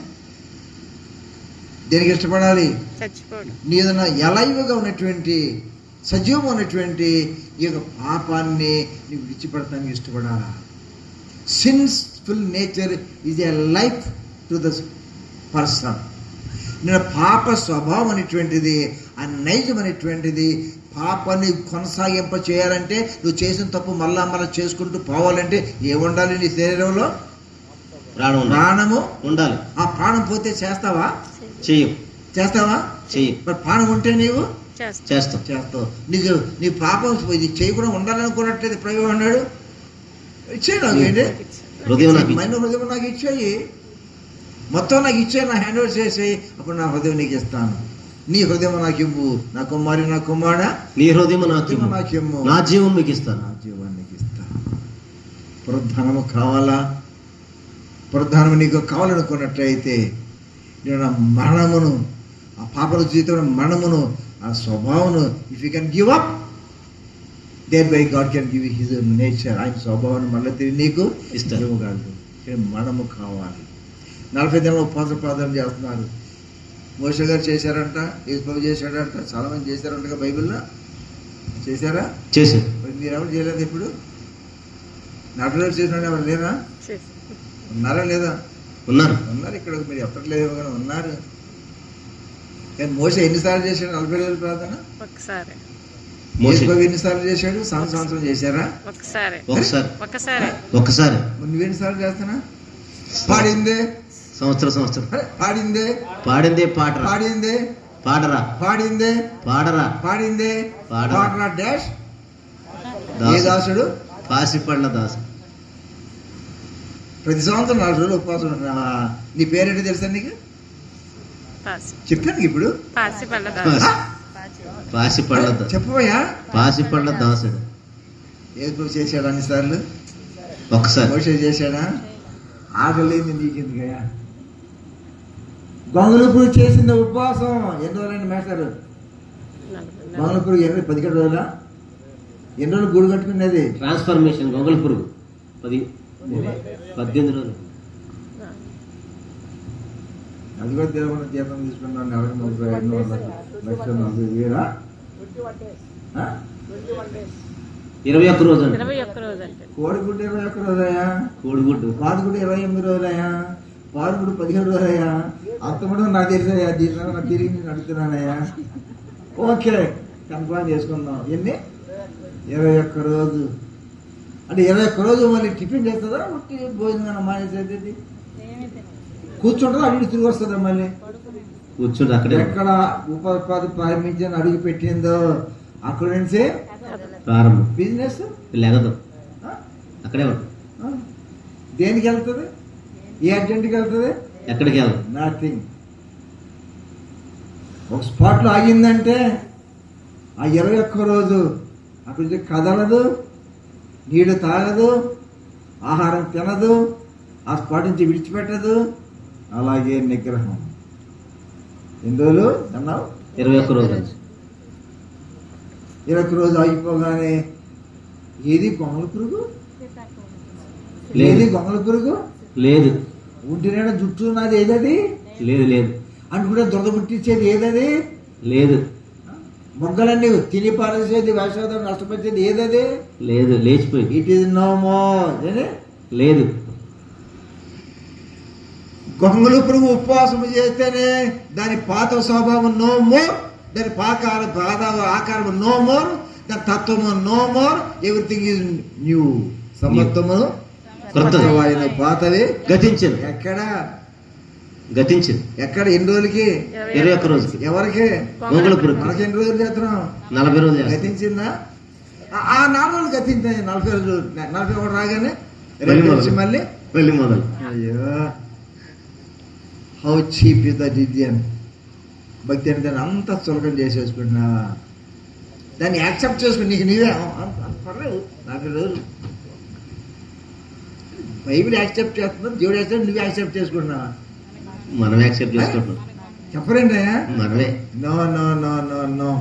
దేనికి ఇష్టపడాలి? నీ ఏదైనా ఎలైవ్గా ఉన్నటువంటి సజీవం ఉన్నటువంటి ఈ యొక్క పాపాన్ని నీవు విడిచిపెడతానికి ఇష్టపడాలా? Sinful nature is a life to the person. నేను పాప స్వభావం అనేటువంటిది, ఆ నైజం అనేటువంటిది, పాపాన్ని కొనసాగింప చేయాలంటే నువ్వు చేసిన తప్పు మళ్ళా చేసుకుంటూ పోవాలంటే ఏముండాలి? నీ శరీరంలో ప్రాణము ఉండాలి. ఆ ప్రాణం పోతే చేస్తావా? చేస్తావా? మరి ప్రాణం ఉంటే నీవు చేస్తావు. నీకు నీ పాపం ఇది చేయకుండా ఉండాలనుకున్నట్లయితే ప్రభు అన్నాడు, ఇచ్చేయి హృదయం నాకు ఇచ్చేయి, మొత్తం నాకు ఇచ్చేయి, నా హ్యాండ్ ఓవర్ చేసేయి, అప్పుడు నా హృదయం నీకు ఇస్తాను. నీ హృదయం నాకు ఇవ్వు, నా కుమారి నా కుమారుడా, నీ హృదయం నాకు ఇవ్వు, నా జీవం మీకు ఇస్తాను, నా జీవాన్ని నీకు ఇస్తాను. పునరుద్ధానము కావాలా? పునరుద్ధానం నీకు కావాలనుకున్నట్లయితే నేను నా మరణమును, ఆ పాపల జీవితంలో మరణమును, ఆ స్వభావమును if you can give up, thereby God can give his nature. ఆయన స్వభావాన్ని మళ్ళీ తిరిగి నీకు ఇవ్వగలడు. మరణము కావాలి. 40 దినాలు ఉపవాస ప్రార్థన చేస్తున్నారు. మోషే గారు చేశారంట, యేసు చేశాడంట, చాలా మంది చేశారంట బైబిల్లో. చేశారా? చేశారు. మరి మీరు ఎవరు చేయలేదు? ఇప్పుడు నటులు చేసిన ఎవరు లేరా? ఉన్నారా లేదా? ఉన్నారు. ఇక్కడ మీరు ఎప్పట్లేదు కానీ ఉన్నారు. కానీ మోషే ఎన్నిసార్లు చేశాడు 40 రోజుల ప్రార్థన? ఒకసారి. ఎన్నిసార్లు చేశాడు? సంవత్సరం చేశారా? ఒకసారి. నువ్వెన్నిసార్లు చేస్తానా? పాడిందే సంవత్సరం పాడిందే పాడరా పాడిందే పాడరా పాడిందే పాడరా పాడిందే పాడరా పాడరా డాష్ ఏ దాసుడు? పాసిపళ్ళ దాసుడు. ప్రతి సంవత్సరం 4 రోజులు ఉపవాసం ఉంటున్నావా? నీ పేరేంటి తెలుసా నీకు? చెప్పాను ఇప్పుడు. పాసిపళ్ళ చెప్పబోయా? పాసిపళ్ళ దాసుడు. యేసు చేశాడు అన్నిసార్లు? ఒకసారి. మోషే చేశాడా? ఆగలేదు నీకెందుకయ్యా? గొంగళపురు చేసిన ఉపవాసం ఎన్ని రోజులని మేస్తారు? గొంగళపురు 17 రోజుల? ఎన్ని రోజులు గూడు కట్టుకునేది? ట్రాన్స్ఫర్మేషన్ గొంగళపురుగు 18 రోజులు. అది కూడా తిరగకుండా జీతం తీసుకున్నాను. నెలకు 35,40,000 21 రోజు. కోడిగుడ్డు 21 రోజులయ్యా. కోడిగుడ్డు పాదుగుడ్డు 28 రోజులయ్యా. పాదుగుడ్డు 15 రోజులయ్యా. అంత కూడా నాకు తెలిసాయా? దీంట్లో నాకు తిరిగి నేను అడుగుతున్నానయ్యా. ఓకే, కన్ఫర్మ్ చేసుకుందాం. ఎన్ని? 21 రోజు. అంటే 21 రోజు మళ్ళీ టిఫిన్ చేస్తుందా? ఉట్టి భోజనం మానేసేది? కూర్చుంటుందా? అడిగి తిరిగి వస్తుందా? మళ్ళీ కూర్చుంటే అక్కడే. ఎక్కడ ఉపాధి ప్రారంభించని అడుగు పెట్టిందో అక్కడ నుంచే ప్రారంభం. బిజినెస్ లేగదు, అక్కడే ఉంటుంది. దేనికి వెళ్తుంది? ఏ అర్జెంట్కి వెళ్తుంది? ఎక్కడికి వెళ్ళదు. నథింగ్. ఒక స్పాట్లో ఆగిందంటే ఆ 21 రోజు అక్కడి నుంచి కదలదు, నీళ్ళు తాగదు, ఆహారం తినదు, ఆ స్పాట్ నుంచి విడిచిపెట్టదు. అలాగే నిగ్రహం. ఎన్ని రోజులు అన్నావు? 21 రోజులు. 21 రోజు ఆగిపోగానే ఏది గొంగళ పురుగు? ఏది గొంగళ పురుగు? లేదు. ఉంటినైనా జుట్టు ఉన్నది ఏదది? లేదు. అనుకుంటే దురద పుట్టించేది ఏదది? లేదు. మొగ్గలన్నీ తిని పారేసేది, వ్యవసాయం నష్టపరిచేది ఏదది? లేదు. లేచిపోయింది. It is no more. లేదు. గొంగళ పురుగు ఉపవాసం చేస్తేనే దాని పాత స్వభావం నో మోర్, దాని ఆకారం నో మోర్, దాని తత్వము no more, everything is new. సమత్వము కొత్తవాయిన పాతవి గతించింది. ఎక్కడ ఎన్ని రోజులకి? 21 రోజుకి. ఎవరికి? గొంగళ పురుగు. మనకి ఎన్ని రోజులు చేస్తున్నాం? 40 రోజులు. గతించిందా? ఆ 4 రోజులు గతించాయి. 40 రోజులు 41 రాగానే మళ్ళీ మొదలు. అయ్యో, how cheap is that Indian భక్తి అంటే దాన్ని అంత చులకం చేసేసుకుంటున్నావా? దాన్ని యాక్సెప్ట్ చేసుకుని నీకు నీవే పర్లేదు. 40 రోజులు బైబిల్ యాక్సెప్ట్ చేస్తున్నావు, దేవుడు యాక్సెప్ట్, నువ్వు యాక్సెప్ట్ చేసుకుంటున్నావా? మనం యాక్సెప్ట్ చేసుకుంటున్నాం. చెప్పరేంటి? మనమే. No no no no no.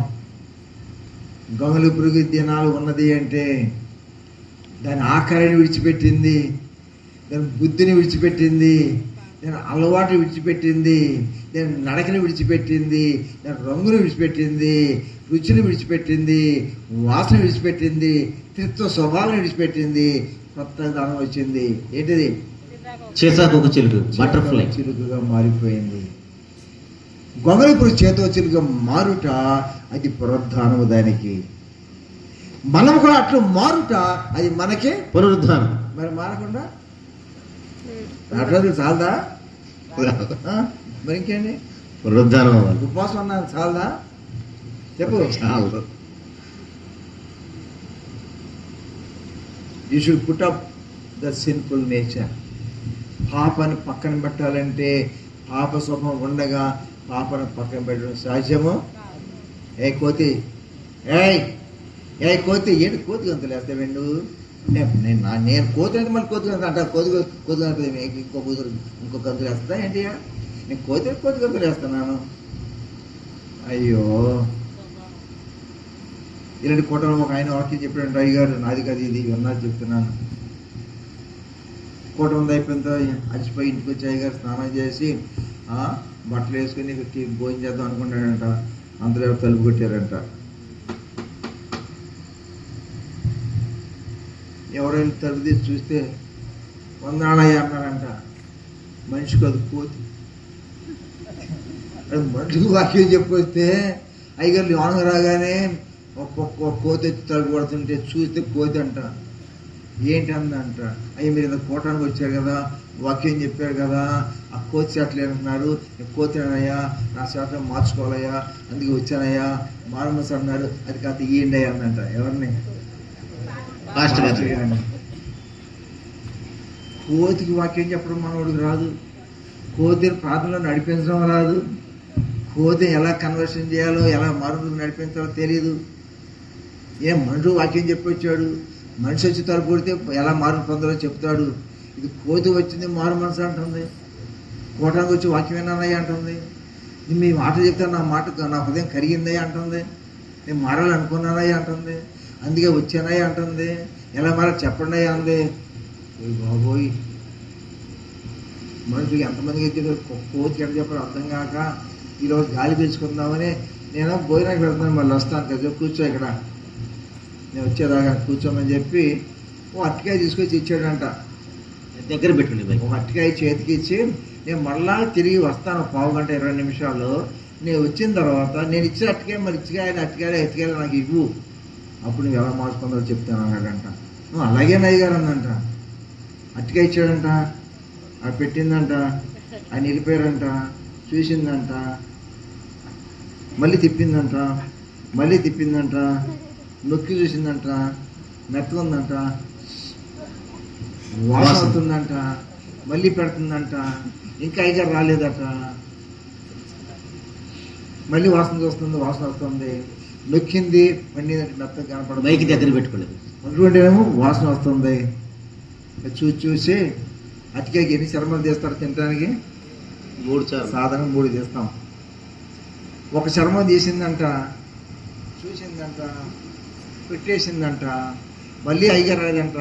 గొంగళ పురుగు దినాలు ఉన్నది అంటే దాని ఆకారాన్ని విడిచిపెట్టింది, దాని బుద్ధిని విడిచిపెట్టింది, దాని అలవాటు విడిచిపెట్టింది, దాని నడకని విడిచిపెట్టింది, దాని రంగును విడిచిపెట్టింది, రుచిని విడిచిపెట్టింది, వాసన విడిచిపెట్టింది, త్రిత్వ స్వభావాన్ని విడిచిపెట్టింది. కొత్త దానం వచ్చింది. ఏంటిది? చేసాకొక చిలుకు, బటర్ఫ్లై చిలుకగా మారిపోయింది. గొంగళ పురుగు చేతో చిలుకగా మారుట అది పునరుద్ధానము. దానికి మనం కూడా అట్లు మారుట అది మనకే పునరుద్ధానం. మరి మారకుండా అట్లా చాలదా? మరి ఇంకేంటి? పునరుద్ధానం అవ్వాలి. ఉపవాసం అన్నా చాలదా? చెప్పు. చాలు. You should put up the sinful nature. పాపని పక్కన పెట్టాలంటే పాప స్వభావం ఉండగా పాపను పక్కన పెట్టడం సహజము. ఏ కోతి, ఏ కోతి, ఏంటి కోతి గంతులు వేస్తావే నువ్వు? నేను కోతి అంటే మళ్ళీ కోతి గంతులు అంట. కోతి గంతులు ఇంకో గంతులు వేస్తా ఏంటి? నేను కోతి గంతులు వేస్తున్నాను. అయ్యో, ఇలాంటి కూటమి ఒక ఆయన వాక్యం చెప్పాడు. అయ్య గారు నాది కాదు ఇది, ఉన్నది చెప్తున్నాను. కూటమి అయిపోయిన తర్వాత అలసిపోయి ఇంటికి వచ్చి అయ్యగారు స్నానం చేసి బట్టలు వేసుకుని భోజనం చేద్దాం అనుకున్నాడంట. అందరూ తలుపు కొట్టారంట. ఎవరైనా తలుపు తీసి చూస్తే వందనాలయ్య అన్నారంట. మనిషి కాదు, కోతి. మనిషికి వాక్యం చెప్పొస్తే అయ్యగారు లోనకు రాగానే ఒక్కొక్క కోతి వచ్చి తలుపు కొడుతుంటే చూస్తే కోతి అంట. ఏంటి అందంట. అయ్యి మీరు ఇంత కోటానికి వచ్చారు కదా, వాక్యం చెప్పారు కదా, ఆ కోతి శాటలు అంటున్నారు. కోతినయ్యా, నా శాతం మార్చుకోవాలయ్యా, అందుకే వచ్చానయ్యా, మారమస్ అన్నారు. అది కాదు ఇయ్యండి అయ్యా అందంట. ఎవరిని? కోతికి వాక్యం చెప్పడం మనోడికి రాదు. కోతిని ప్రార్థనలో నడిపించడం రాదు. కోతిని ఎలా కన్వర్షన్ చేయాలో, ఎలా మారుమూలకు నడిపించాలో తెలియదు. మనుషుడు వాక్యం చెప్పొచ్చాడు, మనిషి వచ్చి తలుపు కొడితే ఎలా మార్పు పొందాలో చెప్తాడు. ఇది కోతి వచ్చింది మారు మనసు అంటుంది. కోటానికి వచ్చి వాక్యం విన్నానయ్యా అంటుంది. మీ మాట చెప్తే నా హృదయం కరిగిందయ్యా అంటుంది. నేను మారాలనుకున్నానయ్యా అంటుంది. అందుకే వచ్చానయ్యా అంటుంది. ఎలా మారాలి చెప్పండి అయ్యా అంది. బాబోయ్, మనుషులకి ఎంతమందికి అయితే కోతికి ఎక్కడ చెప్పాలో అర్థం కాక ఈరోజు గాలి పీల్చుకుందామని నేను భోజనానికి వెళ్తున్నాను, మళ్ళీ వస్తాను కదా, కూర్చో ఇక్కడ, నేను వచ్చేదాకా కూర్చోమని చెప్పి ఓ అరటికాయ తీసుకొచ్చి ఇచ్చాడంట. దగ్గర పెట్టుకోండి. ఒక అరటికాయ చేతికి ఇచ్చి నేను మళ్ళా తిరిగి వస్తాను 15 గంట 20 నిమిషాలు. నేను వచ్చిన తర్వాత నేను ఇచ్చిన అరటికాయ మరి అరటికాయలు నాకు ఇవ్వు, అప్పుడు నువ్వు ఎలా మార్చుకుందో చెప్తాను అన్నాడంట. అలాగే నయ్యగారు అందంట. అరటికాయ ఇచ్చాడంట, అది పెట్టిందంట, ఆయన వెళ్ళిపోయారంట. చూసిందంట, మళ్ళీ తిప్పిందంట, నొక్కి చూసిందంట, మెత్తకుందంట, వాసన అవుతుందంట, మళ్ళీ పెడుతుందంట. ఇంకా అయ్యగారు రాలేదట. మళ్ళీ వాసన వస్తుంది. నొక్కింది, మళ్ళీ మెత్తగా కనపడదు. మైకి దగ్గర పెట్టుకోలేదు. అటువంటిదేమో వాసన వస్తుంది. చూసి అతికాయకి ఎన్ని చర్మలు తీస్తారు తినడానికి? 3 సాధారణ 3 తీస్తాం. ఒక చర్మం తీసిందంట, చూసిందంట, పెట్టేసిందంట, మళ్ళీ అయ్యగారు రాదంట,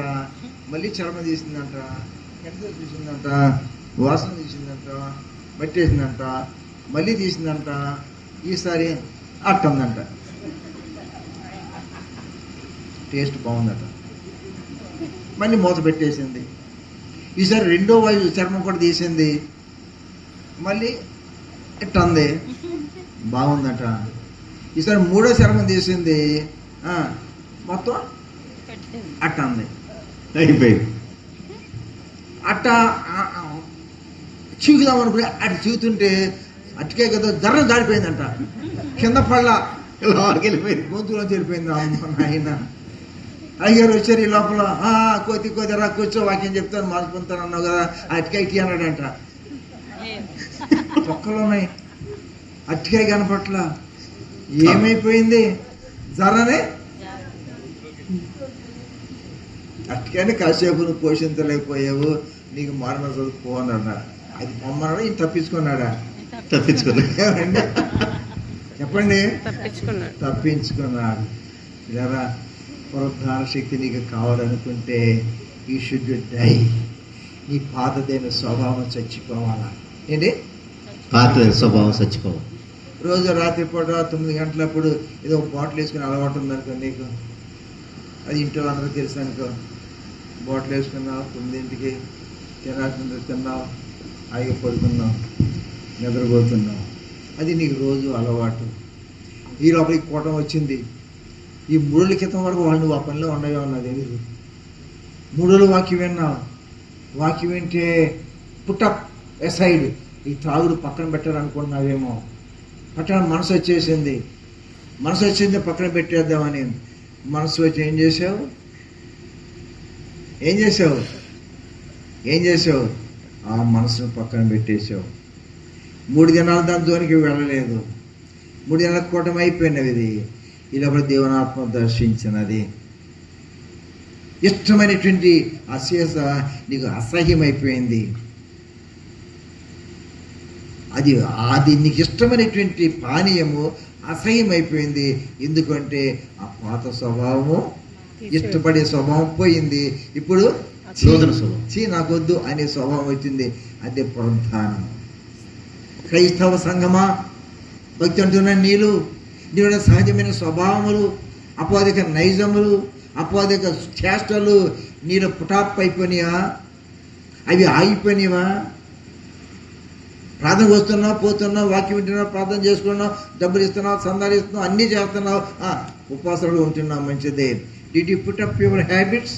మళ్ళీ చర్మం తీసిందంట, ఎంత చూసిందంట, వాసన తీసిందంట, పెట్టేసిందంట, మళ్ళీ తీసిందంట, ఈసారి అట్టందంట. టేస్ట్ బాగుందట. మళ్ళీ మూత పెట్టేసింది. ఈసారి రెండో వాయు చర్మం కూడా తీసింది, మళ్ళీ ఇట్టంది, బాగుందట. ఈసారి మూడో చర్మం తీసింది, మొత్తం అట్టంది, అయిపోయింది. అట్ట చీకుదాం అనుకుని అటు చీకుతుంటే అటుకే కదా జర్రం జారిపోయిందంట. కింద పళ్ళ వెళ్ళిపోయింది, గొంతులో తెలిపోయింది. ఆయన అయ్యారు వచ్చారు. ఈ లోపల కోతి రా కూర్చో, వాక్యం చెప్తాను, మార్చుకుంటాను అన్నావు కదా, అటుకాయ ఇటీ అన్నాడంట. తొక్కలు ఉన్నాయి, అటుకాయ కనపట్ల. ఏమైపోయింది? జరనే అటుకాయని కాసేపు నువ్వు పోషించలేకపోయావు, నీకు మారణ చదువుకో అన్నాడు. అది పొమ్మన్నాడా, ఈయన తప్పించుకున్నాడా? తప్పించుకున్నాడు. చెప్పండి, తప్పించుకున్నాడు. ఇలా పునరుద్ధాన శక్తి నీకు కావాలనుకుంటే ఈ షుడ్ డై. నీ పాతదైన స్వభావం చచ్చిపోవాలా? ఏంటి? పాతదైన స్వభావం చచ్చిపోవాలి. రోజు రాత్రిపూట 9 గంటలప్పుడు ఏదో ఒక బాటిల్ వేసుకుని అలవాటు ఉందనుకో నీకు, అది ఇంట్లో అందరూ తెలుసు అనుకో. బాటిల్ వేసుకున్నావు, 9ంటికి తినాల్సింది తిన్నావు, ఆగి పడుకున్నావు, నిద్రపోతున్నావు. అది నీకు రోజు అలవాటు. ఈ లోపలికి కూటం వచ్చింది. ఈ 3 రోజుల క్రితం వరకు వాళ్ళు ఆ పనిలో ఉండవే ఉన్నది తెలీదు. 3 రోజులు వాక్యం విన్నావు. వాక్యం వింటే పుట్టప్ ఎసైడ్, ఈ తాగుడు పక్కన పెట్టాలనుకున్నావేమో. పక్కన మనసు వచ్చేసింది, పక్కన పెట్టేద్దామని. మనసు వచ్చి ఏం చేసావు? ఆ మనసును పక్కన పెట్టేశావు. 3 దినాలు దాని జోనికి వెళ్ళలేదు. 3 దినాల కూటమి అయిపోయినవి. ఇది ఇలా దేవుని ఆత్మ దర్శించినది. ఇష్టమైనటువంటి అశేష నీకు అసహ్యమైపోయింది. అది నీకు ఇష్టమైనటువంటి పానీయము అసహ్యమైపోయింది. ఎందుకంటే ఆ పాత స్వభావము, ఇష్టపడే స్వభావం పోయింది. ఇప్పుడు నూతన స్వభావం. నాకొద్దు అనే స్వభావం వచ్చింది. అదే పునరుద్ధానం. క్రైస్తవ సంఘమా, భక్తి అంటున్న నీలో సహజమైన స్వభావములు, అపాధిక నైజములు, అపాధిక చేష్టలు నీలో పుటాప్ అయిపోయినాయా? అవి ఆగిపోయినావా? ప్రార్థన వస్తున్నావు, పోతున్నావు, వాక్యం వింటున్నావు, ప్రార్థన చేసుకున్నావు, డబ్బులు ఇస్తున్నావు, సందాలు ఇస్తున్నావు, అన్నీ చేస్తున్నావు, ఉపవాసాలు ఉంటున్నావు, మంచిదే. Did you put up your habits?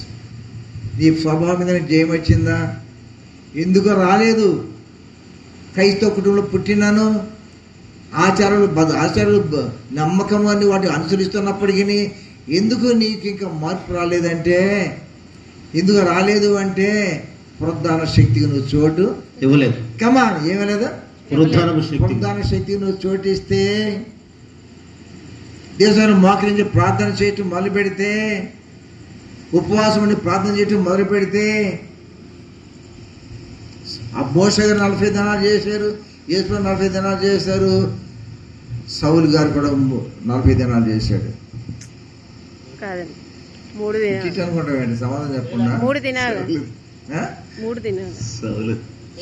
నీ స్వభావం మీద జయం వచ్చిందా? ఎందుకు రాలేదు? క్రైస్తవ కుటుంబంలో పుట్టినాను, ఆచారాలు నమ్మకం అని వాటిని అనుసరిస్తున్నప్పటికీ ఎందుకు నీకు ఇంకా మార్పు రాలేదంటే, ఎందుకు రాలేదు అంటే పునరుద్ధాన శక్తికి నువ్వు చోటు ఇవ్వలేదు. కమాన్, ఏమలేదా? పునరుద్ధాన శక్తికి నువ్వు చోటిస్తే, దేశాన్ని మోకరించి ప్రార్థన చేయటం మొదలు పెడితే, ఉపవాసం ఉండి ప్రార్థన చేయటం మొదలు పెడితే, ఆ మోషే గారు 40 దినాలు చేశారు, యేసు 40 దినాలు చేశారు, సౌలు గారు కూడా 40 దినాలు చేశాడు. కాదండి, 3 దినాలు అనుకుంటామండి, సమాధానం చెప్పకుండా. 3 దినాలు.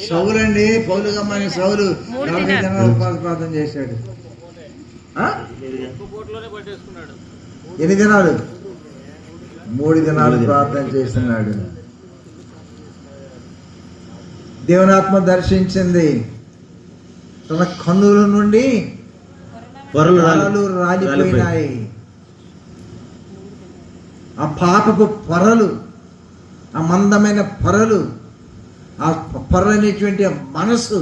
సౌలు అండి, పౌలు గమ్మని సౌలు 40 దినాలు ఉపవాస ప్రార్థన చేశాడు. ఎన్ని దినాలు? 3 దినాలు ప్రార్థన చేస్తున్నాడు. దేవునాత్మ దర్శించింది. తన కన్నుల నుండి పొరలు రాలిపోయినాయి. ఆ పాపపు పొరలు, ఆ మందమైన పొరలు, ఆ పొరలు అనేటువంటి మనసు,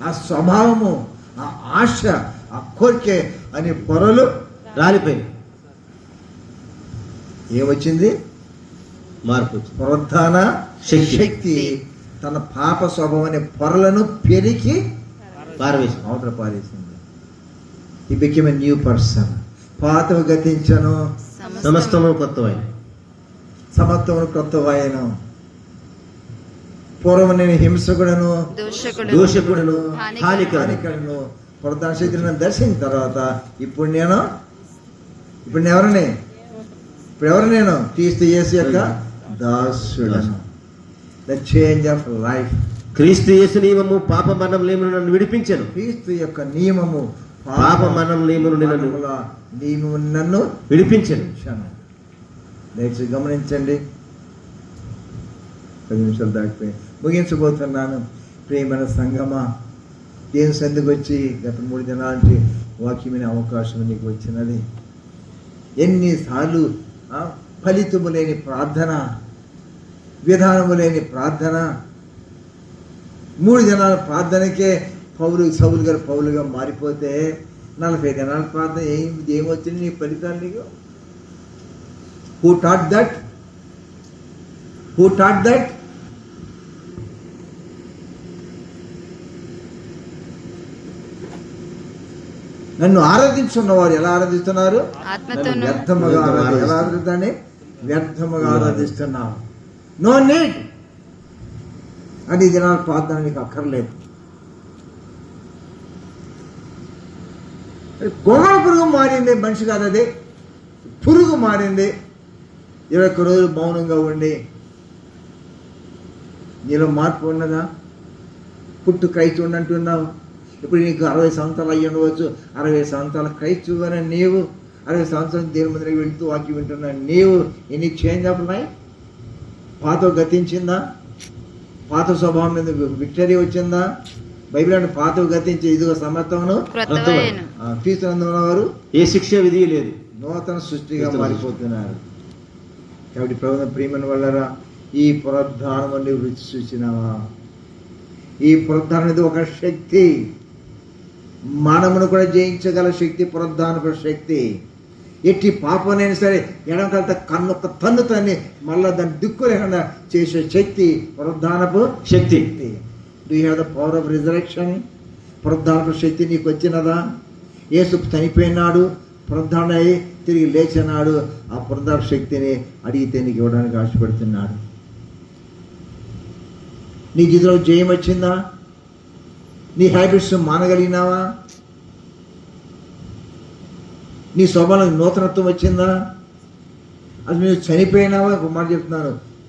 ఆ స్వభావము, ఆ ఆశ, ఆ కోరిక అనే పొరలు రాలిపోయింది. ఏమొచ్చింది? మార్పు. పునరుద్ధాన శక్తి తన పాప స్వభావం అనే పొరలను పెరికి అవతల పారేసింది. He became a new person. పాతవి గతించను, సమస్తము కొత్తవైన. సమత్వమును కొత్తవాయను. పూర్వం నేను హింసకుడను, దూషకుడును, హానికరును. పునరుద్ధాన శక్తిని దర్శించిన తర్వాత ఇప్పుడు ఎవరు నేను? క్రీస్తు యేసు యొక్క దాసుడను. The change of life. Kristu Yesu నియమము పాప మరణం లేమును నన్ను విడిపించెను. క్రీస్తు యొక్క నియమము పాప మరణం లేమును నన్ను విడిపించెను. దయచేసి గమనించండి. 10 నిమిషాలు దాటిపోయి ముగించబోతున్నాను. ప్రియమైన సంగమా, దేవుని సందుకు వచ్చి గత 3 దినాల నుంచి వాక్యమైన అవకాశం నీకు వచ్చినది. ఎన్నిసార్లు ఫలితము లేని ప్రార్థన, విధానము లేని ప్రార్థన. 3 దినాల ప్రార్థనకే సౌలు గారు పౌలుగా మారిపోతే 40 దినాల ప్రార్థన ఏమొచ్చింది నీ ఫలితాలు నీకు? Who taught that? నన్ను ఆరాధించున్నవారు ఎలా ఆరాధిస్తున్నారు? వ్యర్థముగా ఎలా ఆరాధిస్తానే? వ్యర్థముగా ఆరాధిస్తున్నావు. No need. అది ఈ దినాల ప్రార్థన నీకు అక్కర్లేదు. గొంగళ పురుగు మారింది, మనిషి కాదు అది, పురుగు మారింది. 21 రోజులు మౌనంగా ఉండి నీలో మార్పు ఉన్నదా? పుట్టు క్రైస్తవుడు అంటున్నావు. ఇప్పుడు నీకు 60 సంవత్సరాలు అయ్యి ఉండవచ్చు. 60 సంవత్సరాల క్రైస్తవుగా నీవు 60 సంవత్సరాలు దేవుని ముందరికి వెళ్తూ వాక్యం వింటున్నా నీవు ఎనీ చేంజ్ ఆఫ్ లైఫ్? పాత గతించిందా? పాత స్వభావం మీద విక్టరీ వచ్చిందా? బైబిల్ అంటే పాత గతించి ఇదిగో సమర్థమును క్రీస్తునందున వారు ఏ శిక్ష విధి లేదు, నూతన సృష్టిగా మారిపోతున్నారు. కాబట్టి ప్రభుత్వ ప్రియమైన వాళ్ళరా, ఈ పునరుద్ధానం నీవు రుచి చూసినావా? ఈ పునరుద్ధానం అనేది ఒక శక్తి, మానవును కూడా జయించగల శక్తి. పునరుద్ధానపు శక్తి ఎట్టి పాపనైనా సరే ఎడం కలిత కన్నొక్క తన్ను తన్ని మళ్ళా దాన్ని దిక్కు లేకుండా చేసే శక్తి పునరుద్ధానపు శక్తి. Do you have the power of resurrection? పునరుద్ధానపు శక్తి నీకు వచ్చినదా? యేసు చనిపోయినాడు, పునరుద్ధారణ అయి తిరిగి లేచినాడు. ఆ పునరుద్ధాన శక్తిని అడిగితే నీకు ఇవ్వడానికి ఆశపడుతున్నాడు. నీ జీవితంలో జయం వచ్చిందా? నీ హ్యాబిట్స్ మానగలిగినావా? నీ స్వభావం నూతనత్వం వచ్చిందా? అది నువ్వు చనిపోయినావా? ఒక మాట చెప్తున్నాను,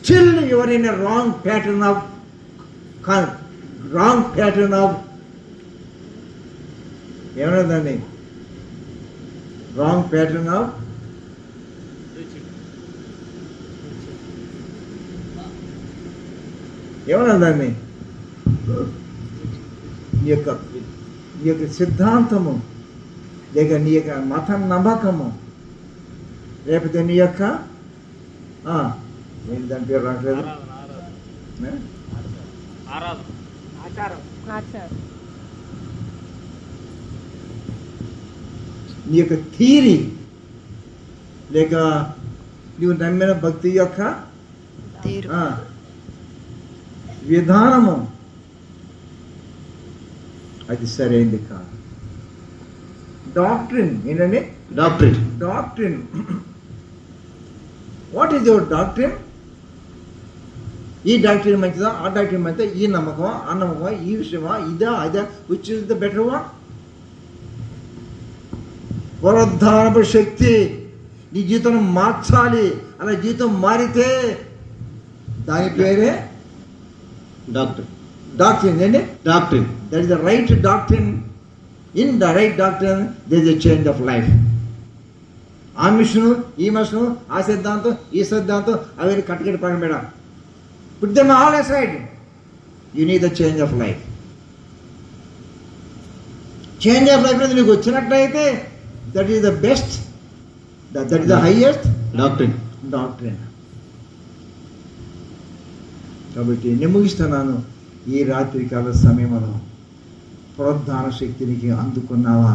still your in a wrong pattern of ఏమన్నా దాన్ని రాంగ్ ప్యాటర్న్ ఆఫ్ ఏమన్నా దాన్ని నీ యొక్క సిద్ధాంతము లేక నీ యొక్క మత నమ్మకము లేకపోతే నీ యొక్క దాని పేరు రావట్లేదు నీ యొక్క థియరీ లేక నీవు నమ్మిన భక్తి యొక్క విధానము అది సరైంది కాదు. డాక్ట్రిన్ ఏంటండి? Doctrine. What is your doctrine? ఈ డాక్ట్రిన్ మంచిదా, ఆ డాక్ట్రిన్ మంచిదా, ఈ నమ్మకమా, ఆ నమ్మకమా, ఈ విషయమా, ఇదా అదా, which is the better one? పునరుద్ధారణ శక్తి నీ జీవితం మార్చాలి. అలా జీవితం మారితే దాని పేరే డాక్ట్రిన్ ఏంటి? Doctrine. That is the right doctrine. In the right doctrine there is a change of life. ఆ మిషను, ఈ మిషను, ఆ సిద్ధాంతం, ఈ సిద్ధాంతం అవన్నీ కట్టుకట్టి పక్కన పెట్టాలి. Put them all aside. You need the change of life. Change of life అనేది నీకు వచ్చినట్లయితే that is the best, that is the highest doctrine. కాబట్టి నేను ముగిస్తున్నాను. ఈ రాత్రికాల సమయంలో పునరుద్ధాన శక్తినికి అందుకున్నావా?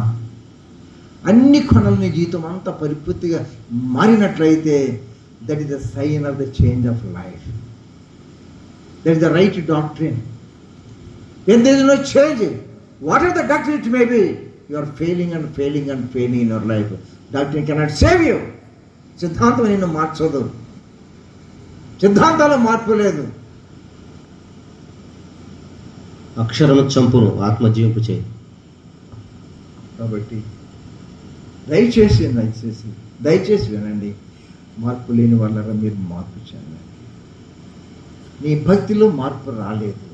అన్ని కొనలు నీ జీవితం అంతా పరిపూర్తిగా మారినట్లయితే that is the sign of the change of life. That is the right doctrine. When there is no change, what are the doctrine it may be, you are failing in your life. Doctrine cannot save you. సిద్ధాంతం నిన్ను మార్చదు. సిద్ధాంతాలు మార్పు లేదు. అక్షరము చంపును, ఆత్మ జీవింపు చేయి. కాబట్టి దయచేసి వినండి. మార్పు లేని వల్ల మీరు మార్పు చెందండి. నీ భక్తిలో మార్పు రాలేదు,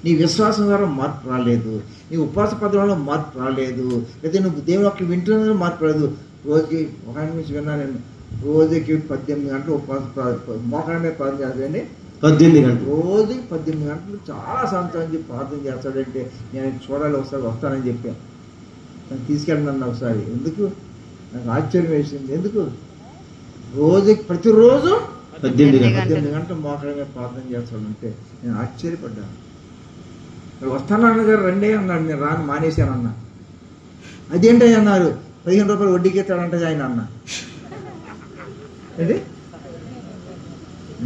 నీ విశ్వాసం ద్వారా మార్పు రాలేదు, నీ ఉపవాస పద్ధతిలో మార్పు రాలేదు, లేదా నువ్వు దేవుని యొక్క వింటున్న మార్పు రాలేదు. రోజుకి ఒక నుంచి విన్నా నేను, రోజుకి 18 గంటలు ఉపవాస మోకాళ్ళ ప్రార్థన చేస్తాడండి. 18 గంటలు రోజుకి 18 గంటలు చాలా సంతోషించి ప్రార్థన చేస్తాడంటే నేను చూడాలి, ఒకసారి వస్తానని చెప్పాను. నన్ను తీసుకెళ్ళినాను ఒకసారి. ఎందుకు? నాకు ఆశ్చర్యం వేసింది. ఎందుకు? ప్రతిరోజు 18 గంటలు మోకాళ్ళ ప్రార్థన చేస్తాడంటే నేను ఆశ్చర్యపడ్డాను. వస్తాను గారు రండి అన్నాడు. నేను రాను మానేశాను అన్నా. అదేంటి అన్నారు, 15 రూపాయలు వడ్డీకి ఇస్తాడంటే ఆయన అన్న. ఏంటి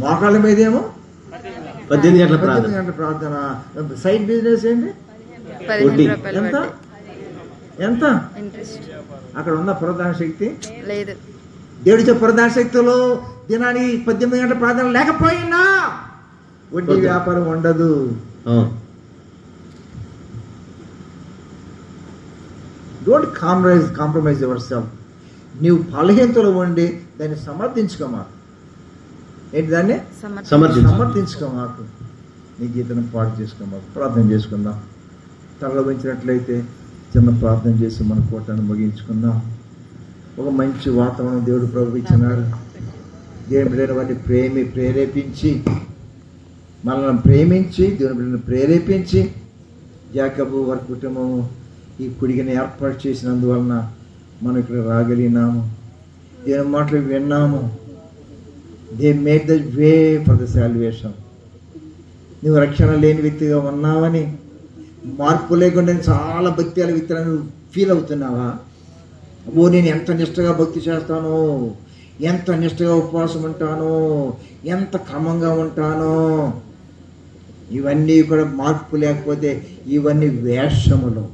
మోకాళ్ళ మీదేమో 18 గంటల ప్రార్థన. సైడ్ బిజినెస్ ఏంటి? ఎంత అక్కడ ఉన్న పునరుద్ధాన శక్తి లేదు. దేవుడిచ్చే పునరుద్ధాన శక్తిలో దినానికి 18 గంటల ప్రార్థన లేకపోయినా వడ్డీ వ్యాపారం ఉండదు. Don't compromise your self. నీవు బలహీనతలో ఉండి దాన్ని సమర్థించుకోమాకు. ఏంటి దాన్ని సమర్థించుకోమాకు. నీ జీవితం పాటు చేసుకోమాకు. ప్రార్థన చేసుకుందాం. తలలో పెంచినట్లయితే చిన్న ప్రార్థన చేసి మన కోటాన్ని ముగించుకుందాం. ఒక మంచి వాతావరణం దేవుడు ప్రభు ఇచ్చినారు. దేవుని బిడ్డల వారిని ప్రేరేపించి మనల్ని ప్రేమించి దేవుని బిడ్డలను ప్రేరేపించి యాకోబు వారి కుటుంబం ఈ కుడిగిని ఏర్పాటు చేసినందువలన మనం ఇక్కడ రాగలిగినాము. దేవుని మాటలు విన్నాము. They made the way for the salvation. నువ్వు రక్షణ లేని వ్యక్తిగా ఉన్నావని, మార్పు లేకుండా చాలా భక్తి అనే వ్యక్తులను ఫీల్ అవుతున్నావా? ఓ నేను ఎంత నిష్టగా భక్తి చేస్తానో, ఎంత నిష్టగా ఉపవాసం ఉంటానో, ఎంత క్రమంగా ఉంటానో, ఇవన్నీ కూడా మార్పు లేకపోతే ఇవన్నీ వేషములు,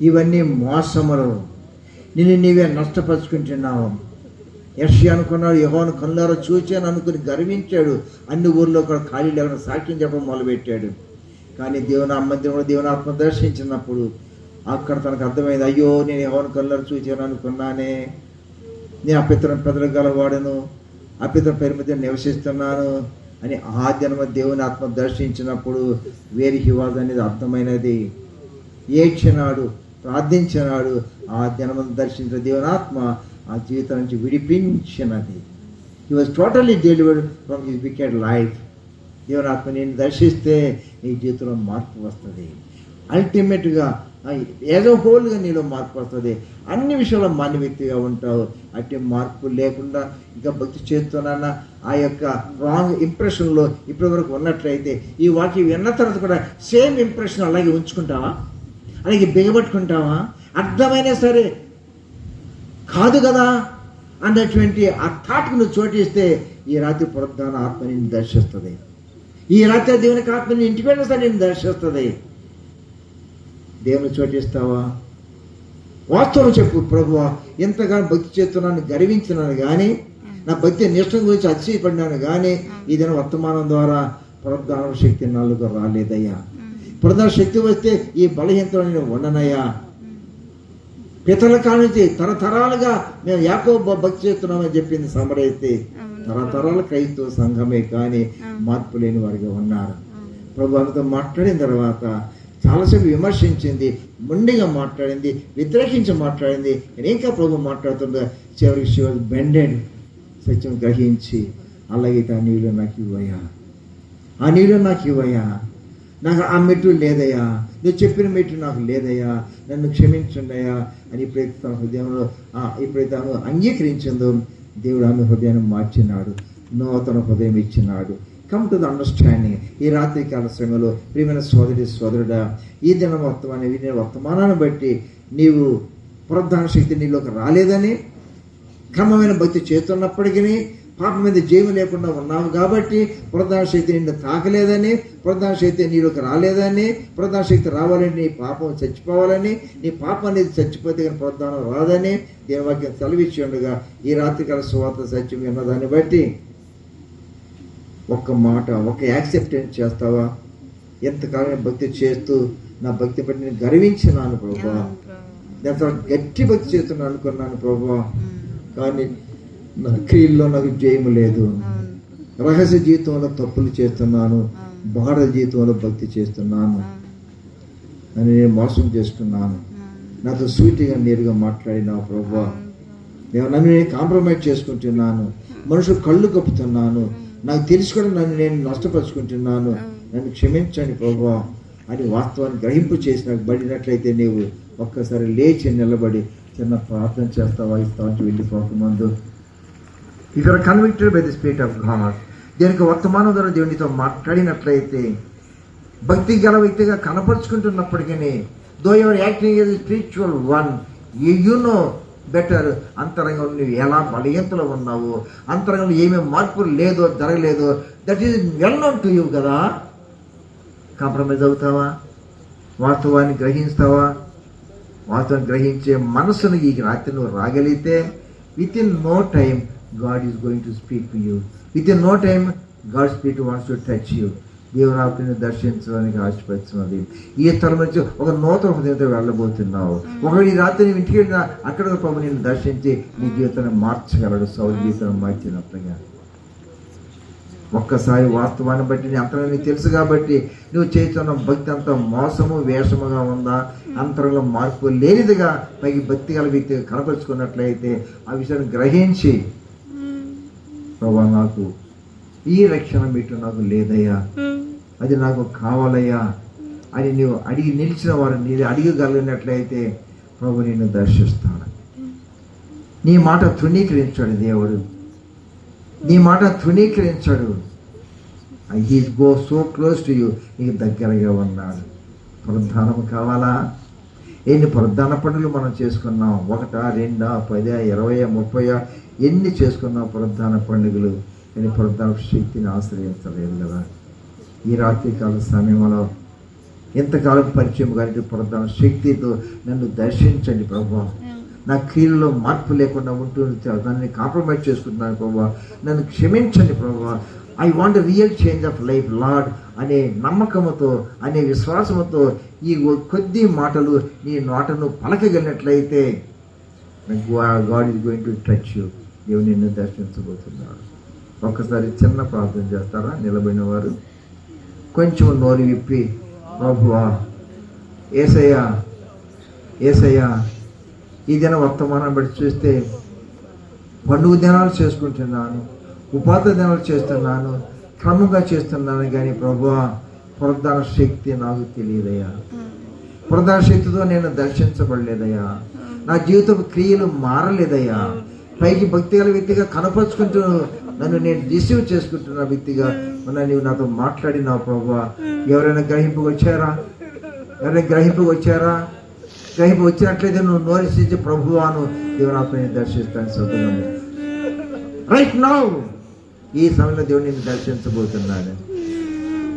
ఇవన్నీ మోసములు. నిన్ను నీవే నష్టపరుచుకుంటున్నావు. యెషయా అనుకున్నాడు, యెహోవాను కళ్ళారా చూచాను అనుకుని గర్వించాడు. అన్ని ఊర్లో కూడా ఖాళీ లేకుండా సాక్ష్యం చెప్పడం మొదలుపెట్టాడు. కానీ దేవుని మందిరంలో దేవుని ఆత్మ దర్శించినప్పుడు అక్కడ తనకు అర్థమైంది, అయ్యో నేను యెహోవాను కళ్ళారా చూచాను అనుకున్నానే, నేను అపిత్రం పెదలు గలవాడను, అపిత్రం పేరు మీద నివసిస్తున్నాను, అని ఆ దినము దేవుని ఆత్మ దర్శించినప్పుడు వేర్ హీ వాజ్ అనేది అర్థమైనది. ఏడ్చినాడు, ప్రార్థించినాడు. ఆ దినమును దర్శించిన దేవుని ఆత్మ ఆ జీవితం నుంచి విడిపించినది. He was totally delivered from his wicked life. దేవుని ఆత్మ నేను దర్శిస్తే నీ జీవితంలో మార్పు వస్తుంది. అల్టిమేట్గా ఏదో హోల్గా నీలో మార్పు వస్తుంది. అన్ని విషయాల్లో మాన్య వ్యక్తిగా ఉంటావు. అట్టి మార్పు లేకుండా ఇంకా భక్తి చేస్తున్నాన్న ఆ యొక్క రాంగ్ ఇంప్రెషన్లో ఇప్పటి వరకు ఉన్నట్లయితే ఈ వాక్యం విన్న తర్వాత కూడా సేమ్ ఇంప్రెషన్ అలాగే ఉంచుకుంటావా? అలాగే బిగబట్టుకుంటావా? అర్థమైనా సరే కాదు కదా అన్నటువంటి ఆ థాట్కు నువ్వు చోటిస్తే ఈ రాత్రి పునరుద్ధాన ఆత్మ నిన్ను దర్శిస్తుంది. ఈ రాత్రి దేవునికి ఆత్మ ఇంటికి వెళ్ళిన సరే నిన్ను దర్శిస్తుంది. దేవుని చోటిస్తావా? వాస్తవం చెప్పు, ప్రభువా ఎంతగానో భక్తి చేస్తున్నాను, గర్వించినాను కానీ, నా భక్తి నిష్టం గురించి అతిశయపడినాను కానీ ఈ దిన వర్తమానం ద్వారా పునరుద్ధాన శక్తి నాలుగు రాలేదయ్యా. పునరుద్ధాన శక్తి వస్తే ఈ బలహీనతలో నేను ఉండనయ్యా. పితల కానించి తరతరాలుగా మేము యాకోబు భక్తి చేస్తున్నామని చెప్పింది సమరైతే తరతరాల క్రైస్తవ సంఘమే కానీ మార్పు లేని వారిగా ఉన్నారు. ప్రభు ఆమెతో మాట్లాడిన తర్వాత చాలాసేపు విమర్శించింది, మొండిగా మాట్లాడింది, వ్యతిరేకించి మాట్లాడింది. నేను ఇంకా ప్రభు మాట్లాడుతుందా చివరికి శివ బెండెడ్ సత్యం గ్రహించి అలాగైతే ఆ నీళ్ళు నాకు ఇవ్వయా, ఆ నీళ్ళు నాకు ఇవ్వయా, నాకు ఆ మెట్టు లేదయ్యా, నువ్వు చెప్పిన మెట్టు నాకు లేదయ్యా, నన్ను క్షమించండి అయ్యా అని ఎప్పుడైతే తన హృదయంలో ఎప్పుడైతే ఆమె అంగీకరించిందో దేవుడు ఆమె హృదయాన్ని మార్చినాడు, నూతన హృదయం ఇచ్చినాడు. Come to the understanding. ఈ రాత్రి కాల సమయంలో ప్రియమైన సోదరుడా, ఈ దిన వర్తమానాన్ని బట్టి నీవు పునరుద్ధాన శక్తి నీలోకి రాలేదని, క్రమమైన భక్తి చేస్తున్నప్పటికీ పాపం మీద జయము లేకుండా ఉన్నావు కాబట్టి పునరుద్ధాన శక్తి నిన్ను తాకలేదని, పునరుద్ధాన శక్తి నీలోకి రాలేదని, పునరుద్ధాన శక్తి రావాలని నీ పాపం చచ్చిపోవాలని, నీ పాపం అనేది చచ్చిపోతే కానీ పునరుద్ధానం రాదని దేవుని వాక్యం సెలవిచ్చి ఉండగా ఈ రాత్రికాల సువార్త సత్యం ఉన్నదాన్ని బట్టి ఒక్క మాట, ఒక యాక్సెప్టెన్స్ చేస్తావా? ఎంతకాలం భక్తి చేస్తూ నా భక్తి బట్టి నేను గర్వించినాను ప్రభా, నేను చాలా గట్టి భక్తి చేస్తున్నాను అనుకున్నాను ప్రభా, కానీ నా క్రియల్లో నాకు జయము లేదు. రహస్య జీవితంలో తప్పులు చేస్తున్నాను, బాధ జీవితంలో భక్తి చేస్తున్నాను అని నేను మోసం చేస్తున్నాను. నాతో స్వీట్గా నేరుగా మాట్లాడినావు ప్రభా, నన్ను నేను కాంప్రమైజ్ చేసుకుంటున్నాను, మనుషులు కళ్ళు కప్పుతున్నాను, నాకు తెలిసి కూడా నన్ను నేను నష్టపరుచుకుంటున్నాను, నన్ను క్షమించండి ప్రభా అని వాస్తవాన్ని గ్రహింపు చేసి బడినట్లయితే నీవు ఒక్కసారి లేచి నిలబడి చిన్న ప్రార్థన చేస్తావా? ఇస్తావని వెళ్ళిపోకముందు if you are convicted by the spirit of God, దీనికి వర్తమానం ద్వారా దేవునితో మాట్లాడినట్లయితే భక్తి గల వ్యక్తిగా కనపరుచుకుంటున్నప్పటికీ though your acting as spiritual one, you know better అంతరంగంలో నువ్వు ఎలా బలహీనతలో ఉన్నావు, అంతరంగంలో ఏమేమి మార్పులు లేదో జరగలేదో that is well known to you కదా. కాంప్రమైజ్ అవుతావా? వాస్తవాన్ని గ్రహిస్తావా? వాస్తవాన్ని గ్రహించే మనసును ఈ రాత్రి నువ్వు రాగలిగితే within no time God is going to speak to you. Within no time God speak wants to touch you. దేవుని ఆత్మని దర్శించడానికి ఆశపడుతున్నది. ఈ స్థలం నుంచి ఒక నూతన హృదయంతో వెళ్ళబోతున్నావు. ఒకవేళ ఈ రాత్రి నీవు ఇంటికి వెళ్ళినా అక్కడ ప్రభు నేను దర్శించి నీ జీవితాన్ని మార్చగలడు, సౌలు జీవితాన్ని మార్చినట్టుగా. ఒక్కసారి వాస్తవాన్ని బట్టి నీ అంతరంగా నీకు తెలుసు కాబట్టి నువ్వు చేస్తున్న భక్తి అంతా మోసము వేషముగా ఉందా, అంతరంలో మార్పు లేనిదిగా పైకి భక్తి గల వ్యక్తిగా కనపరుచుకున్నట్లయితే ఆ విషయాన్ని గ్రహించి ప్రభా నాకు ఈ రక్షణ మీటు నాకు లేదయ్యా, అది నాకు కావాలయ్యా అని నువ్వు అడిగి నిలిచిన వారు నేను అడిగగలిగినట్లయితే ప్రభు నిన్ను దర్శిస్తాను. నీ మాట తృణీకరించాడు దేవుడు, నీ మాట తృణీకరించాడు. He go so close to you, నీకు దగ్గరగా ఉన్నాడు. పునరుద్ధానం కావాలా? ఎన్ని పునరుద్ధాన పండుగలు మనం చేసుకున్నాం? 1, 2, 10, 20, 30 ఎన్ని చేసుకున్నాం పునరుద్ధాన పండుగలు? నేను పునరుద్ధాన శక్తిని ఆశ్రయించలేదు కదా. ఈ రాత్రికాల సమయంలో ఎంతకాలం పరిచయం కానీ పునరుద్ధాన శక్తితో నన్ను దర్శించండి ప్రభా. నా క్రియల్లో మార్పు లేకుండా ఉంటూ దాన్ని కాంప్రమైజ్ చేసుకుంటున్నాను ప్రభా, నన్ను క్షమించండి ప్రభా. I want real change of life Lord అనే నమ్మకంతో, అనే విశ్వాసంతో ఈ కొద్ది మాటలు నీ నోటను పలకగలిగినట్లయితే God is going to touch you. దేవుడు నిన్ను దర్శించబోతున్నాడు. ఒక్కసారి చిన్న ప్రార్థన చేస్తారా? నిలబడిన వారు కొంచెం నోరు విప్పి, ప్రభువా, యేసయ్యా, యేసయ్యా, ఈ దిన వర్తమానం బట్టి చూస్తే పండుగ దినాలు చేసుకుంటున్నాను, ఉపాధి దినాలు చేస్తున్నాను, క్రమంగా చేస్తున్నాను, కానీ ప్రభువా పునరుద్ధాన శక్తి నాకు తెలియదయ్యా. పునరుద్ధాన శక్తితో నేను దర్శించబడలేదయ్యా. నా జీవిత క్రియలు మారలేదయ్యా. పైకి భక్తి గల వ్యక్తిగా కనపరుచుకుంటూ నన్ను నేను రిసీవ్ చేసుకుంటున్న వ్యక్తిగా నీవు నాతో మాట్లాడినావు ప్రభువా. ఎవరైనా గ్రహింపుకు వచ్చారా? ఎవరైనా గ్రహింపుకు వచ్చారా? గ్రహింపు వచ్చినట్లయితే నువ్వు నోరిసి ప్రభువాను దేవుని దర్శిస్తాను. సొంతంగా రైట్ నౌ ఈ సమయంలో దేవుడు నేను దర్శించబోతున్నాను.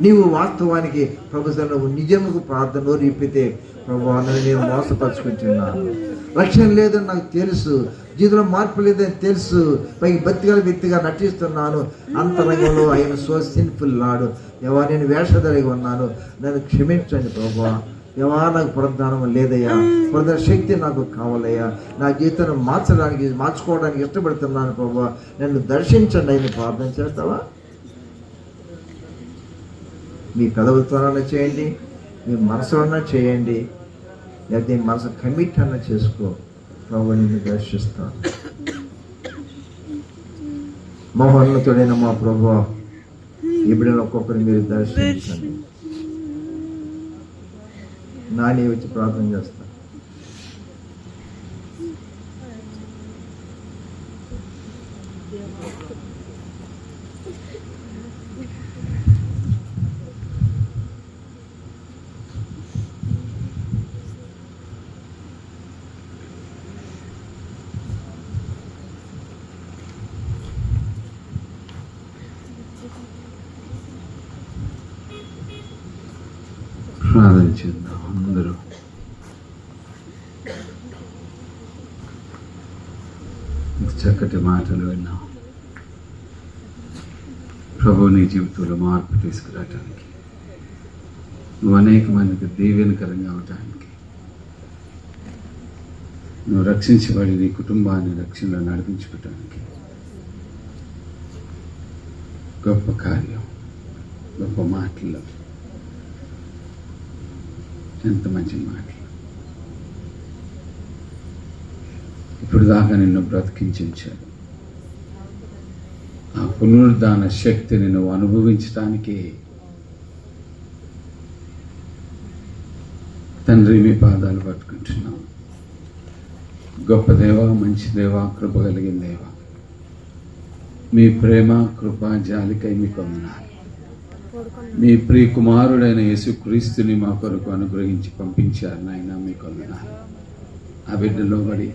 నీవు వాస్తవానికి ప్రభుత్వం నిజముకు ప్రార్థన నోరు ఇప్పితే ప్రభువా నన్ను నేను మోసపరుచుకుంటున్నాను, రక్షణ లేదని నాకు తెలుసు, జీవితంలో మార్పు లేదని తెలుసు, పైకి బతిగల వ్యక్తిగా నటిస్తున్నాను, అంతరంగంలో ఆయన సో సిన్ఫుల్ లాడు దేవా, నేను వేషధారిగా ఉన్నాను, నన్ను క్షమించండి ప్రభువా. దేవా నాకు పునరుద్ధానం లేదయ్యా, పునరుద్ధాన శక్తి నాకు కావాలయ్యా, నా జీవితాన్ని మార్చుకోవడానికి ఇష్టపడుతున్నాను ప్రభువా, నన్ను దర్శించండి ఆయన ప్రార్థన చేస్తావా? మీ పెదవులతోనన్నా చేయండి, మీ మనసులోనా చేయండి, లేకపోతే మనసు కమిట్ అన్న చేసుకో. ప్రభు నిన్ను దర్శిస్తాను. మహోన్నతుడైన మా ప్రభువా, ఈ బిడ్డలు ఒక్కొక్కరిని మీరు దర్శించండి. నాని వచ్చి ప్రార్థన చేస్తాను. ప్రార్థన చేద్దాం అందరూ. చక్కటి మాటలు విన్నాం ప్రభు. నీ జీవితంలో మార్పు తీసుకురావటానికి, నువ్వు అనేక మందికి దీవెనకరంగా అవటానికి, నువ్వు రక్షించబడి నీ కుటుంబాన్ని రక్షణలో నడిపించుకోవటానికి గొప్ప కార్యం, గొప్ప మాటలు, ఎంత మంచి మాటలు. ఇప్పుడు దాకా నిన్ను బ్రతికించాడు. ఆ పునరుద్ధాన శక్తిని నువ్వు అనుభవించటానికి తండ్రి మీ పాదాలు పట్టుకుంటున్నావు. గొప్ప దేవ, మంచి దేవ, కృప కలిగిన దేవ, మీ ప్రేమ, కృప, జాలికై మీకు వందనాలు. మీ ప్రియ కుమారుడైన యేసుక్రీస్తుని మా కొరకు అనుగ్రహించి పంపించారు నాయన, మీకు వందనాలు. ఆ బిడ్డలో పడి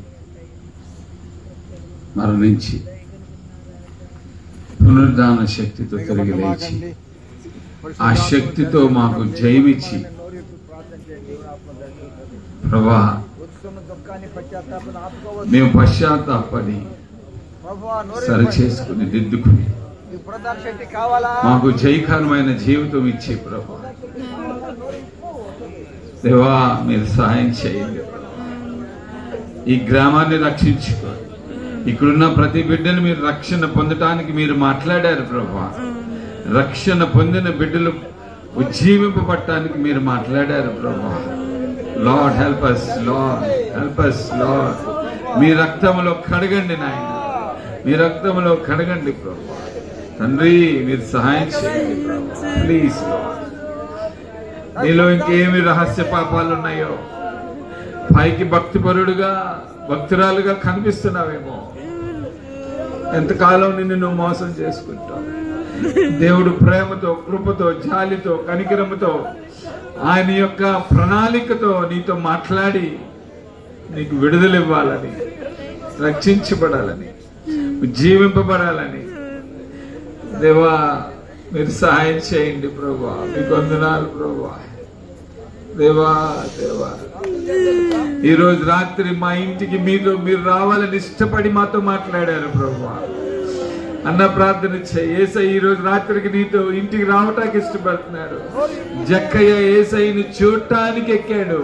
మరణించి పునరుద్ధాన శక్తితో తిరిగి లేచి ఆ శక్తితో మాకు జయమిచ్చి ప్రభా మేము పశ్చాత్తాపడి సరి చేసుకుని దిద్దుకుని మాకు జయకరమైన జీవితం ఇచ్చే ప్రభా దేవా, మీరు సహాయం చేయండి. ఈ గ్రామాన్ని రక్షించుకోండి. ఇక్కడున్న ప్రతి బిడ్డను మీరు రక్షణ పొందటానికి మీరు మాట్లాడారు ప్రభా. రక్షణ పొందిన బిడ్డలు ఉజ్జీవింపబడటానికి మీరు మాట్లాడారు ప్రభా. Lord help us, Lord help us, Lord. మీ రక్తంలో కడగండి నాయన, మీ రక్తంలో కడగండి ప్రభా. తండ్రి మీరు సహాయం చేయండి ప్రభా, ప్లీజ్ లార్డ్. మీలో ఇంకేమి రహస్య పాపాలు ఉన్నాయో, పైకి భక్తిపరుడుగా భక్తురాలుగా కనిపిస్తున్నావేమో, ఎంతకాలం నిన్ను నువ్వు మోసం చేసుకుంటావు. దేవుడు ప్రేమతో, కృపతో, జాలితో, కనికరముతో, ఆయన యొక్క ప్రణాళికతో నీతో మాట్లాడి నీకు విడుదల ఇవ్వాలని, రక్షించబడాలని, జీవింపబడాలని దేవా మీరు సహాయం చేయండి ప్రభువా. మీకు వందనాలు ప్రభువా. దేవా దేవా, ఈరోజు రాత్రి మా ఇంటికి మీరు రావాలని ఇష్టపడి మాతో మాట్లాడారు ప్రభువా. అన్న ప్రార్థన చేయి. యేసయ్య ఈ రోజు రాత్రికి నీతో ఇంటికి రావటానికి ఇష్టపడుతున్నాడు. జక్కయ్య యేసయ్యని చూడటానికి ఎక్కాడు,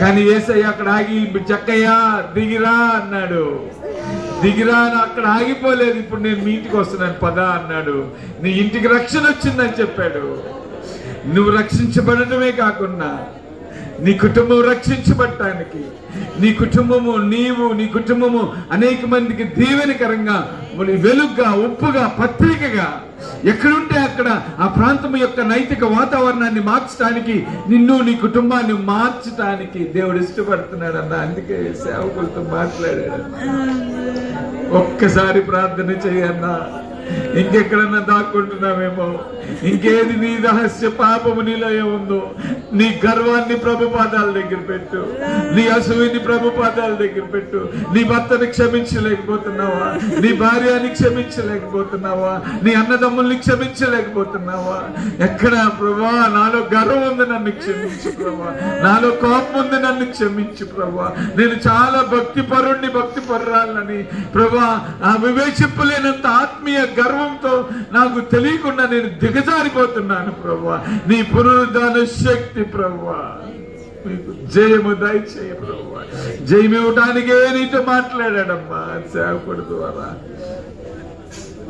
కానీ యేసయ్య అక్కడ ఆగి జక్కయ్య దిగిరా అన్నాడు. దిగిరా అని అక్కడ ఆగిపోలేదు. ఇప్పుడు నేను మీ ఇంటికి వస్తున్నాను పదా అన్నాడు. నీ ఇంటికి రక్షణ వచ్చిందని చెప్పాడు. నువ్వు రక్షించబడటమే కాకుండా నీ కుటుంబం రక్షించబడటానికి, నీ కుటుంబము, నీవు, నీ కుటుంబము అనేక మందికి దీవెనకరంగా, వెలుగుగా, ఉప్పుగా, పత్రికగా ఎక్కడుంటే అక్కడ ఆ ప్రాంతం యొక్క నైతిక వాతావరణాన్ని మార్చడానికి, నిన్ను, నీ కుటుంబాన్ని మార్చడానికి దేవుడు ఇష్టపడుతున్నాడు అన్న. అందుకే సేవకులతో మాట్లాడాడు. ఒక్కసారి ప్రార్థన చేయన్నా. ఇంకెక్కడన్నా దాక్కుంటున్నామేమో. ఇంకేది నీ రహస్య పాపము నీలో ఏముందో నీ గర్వాన్ని ప్రభు పాదాల దగ్గర పెట్టు. నీ అసూయని ప్రభు పాదాల దగ్గర పెట్టు. నీ భర్తని క్షమించలేకపోతున్నావా? నీ భార్యని క్షమించలేకపోతున్నావా? నీ అన్నదమ్ముల్ని క్షమించలేకపోతున్నావా? ఎక్కడ ప్రభా నాలో గర్వం ఉంది, నన్ను క్షమించు ప్రభా. నాలో కోపం ఉంది, నన్ను క్షమించు ప్రభా. నేను చాలా భక్తి పరురాలని ప్రభా, ఆ వివేచింపలేనంత ఆత్మీయ గర్వంతో నాకు తెలియకుండా నేను దిగజారిపోతున్నాను ప్రభా. నీ పునరుద్ధాన శక్తి ప్రభా, మీకు జయము దయచేయ ప్రభా. జయమివ్వటానికే నీతో మాట్లాడాడమ్మా సేవకుడి ద్వారా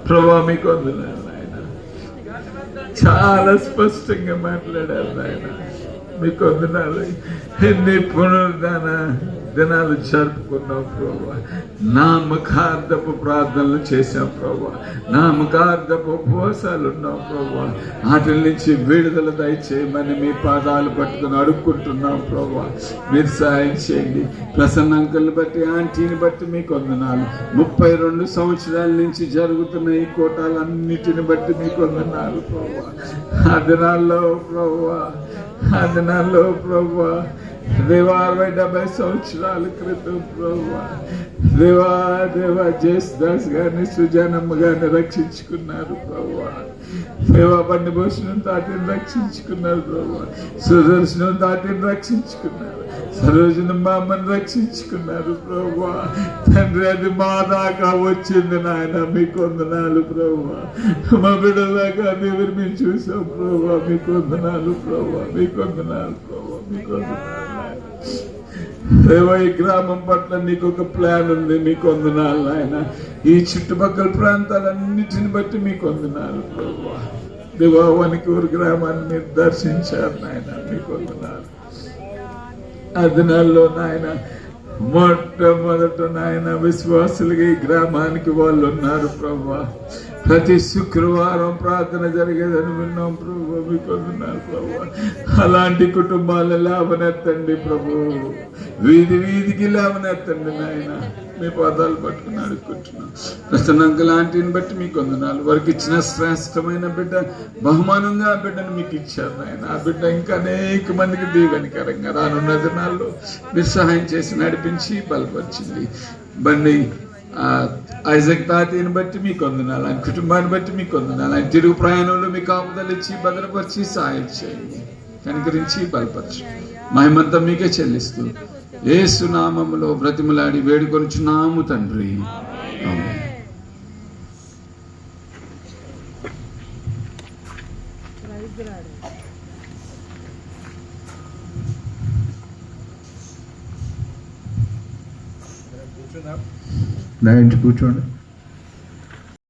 ప్రభా. మీకు వందనాలు నాయన, చాలా స్పష్టంగా మాట్లాడారు నాయన. మీకు వందనాలు. ఎన్ని పునరుద్ధాన దినాలు జరుపుకున్నాం ప్రభా. నామకార్థపు ప్రార్థనలు చేశాం ప్రభా. నామకార్థపు ఉపవాసాలు ఉన్నాం ప్రభా. వాటి నుంచి విడుదల దయచేయమని మీ పాదాలు పట్టుకుని అడుక్కుంటున్నాం ప్రభా. మీరు సాయం చేయండి. ప్రసన్న అంకుల్ని బట్టి, ఆంటీని బట్టి మీకు వందనాలు. 32 సంవత్సరాల నుంచి జరుగుతున్న ఈ కోటాలన్నిటిని బట్టి మీకు వందనాలు ప్రభా. ఆ దినాల్లో ప్రభా దేవా 70 సంవత్సరాల క్రితం ప్రభా దేవా జేసుదాస్ గారిని, సుజానమ్మ గారిని రక్షించుకున్నారు ప్రభా. దేవా బండి భూషణం తాటిని రక్షించుకున్నారు ప్రభా. సుదర్శనం తాటిని రక్షించుకున్నారు. సరోజన మామని రక్షించుకున్నారు ప్రభా. తండ్రి, అది మా దాకా వచ్చింది నాయన. మీకు వందనాలు ప్రభా. మా బిడ్డల దాకా దేవుని మేము చూసాం ప్రభా. మీకు వందనాలు ప్రభా. మీకు వందనాలు ప్రభా. మీకు వందనాలు. దేవా ఈ గ్రామం పట్ల నీకు ఒక ప్లాన్ ఉంది. మీకు వందనాలు నాయన. ఈ చుట్టుపక్కల ప్రాంతాలన్నిటిని బట్టి మీకు వందనాలు ప్రభా. దేవా వణికూరు గ్రామాన్ని మీరు దర్శించారు నాయన. మీకు వందనాలు. ఆ దినాల్లో నాయన మొట్టమొదట నాయన విశ్వాసులుగా ఈ గ్రామానికి వాళ్ళు ఉన్నారు ప్రభా. ప్రతి శుక్రవారం ప్రార్థన జరిగేదని విన్నాం ప్రభు. మీకు వందనాలు ప్రభు. అలాంటి కుటుంబాలు లేవనెత్తండి ప్రభు. వీధికి లేవనెత్తండి నాయన. మీ పాదాలు పట్టుకుని అడుక్కుంటున్నాం. ప్రసన్నంక లాంటిని బట్టి మీకు వందనాలు. వారికి ఇచ్చిన శ్రేష్టమైన బిడ్డ బహుమానంగా ఆ బిడ్డను మీకు ఇచ్చారు నాయన. ఆ బిడ్డ ఇంకా అనేక మందికి దీవెనకరంగా రానున్న దినాల్లో మీరు సహాయం చేసి నడిపించి బలపరిచింది. బండి ఐజక్ తాతయ్యని బట్టి మీకు వందనాలు. ఆయన కుటుంబాన్ని బట్టి మీకు వందనాలు. ఆయన తిరుగు ప్రయాణంలో మీకు ఆపదలు ఇచ్చి భద్రపరిచి సహాయం చేయండి. కనికరించి బలపరచు. మహిమంతా మీకే చెల్లిస్తూ యేసు నామములో బ్రతిమలాడి వేడుకొనుచున్నాము తండ్రి. ఆమేన్. దయచేసి కూర్చోండి.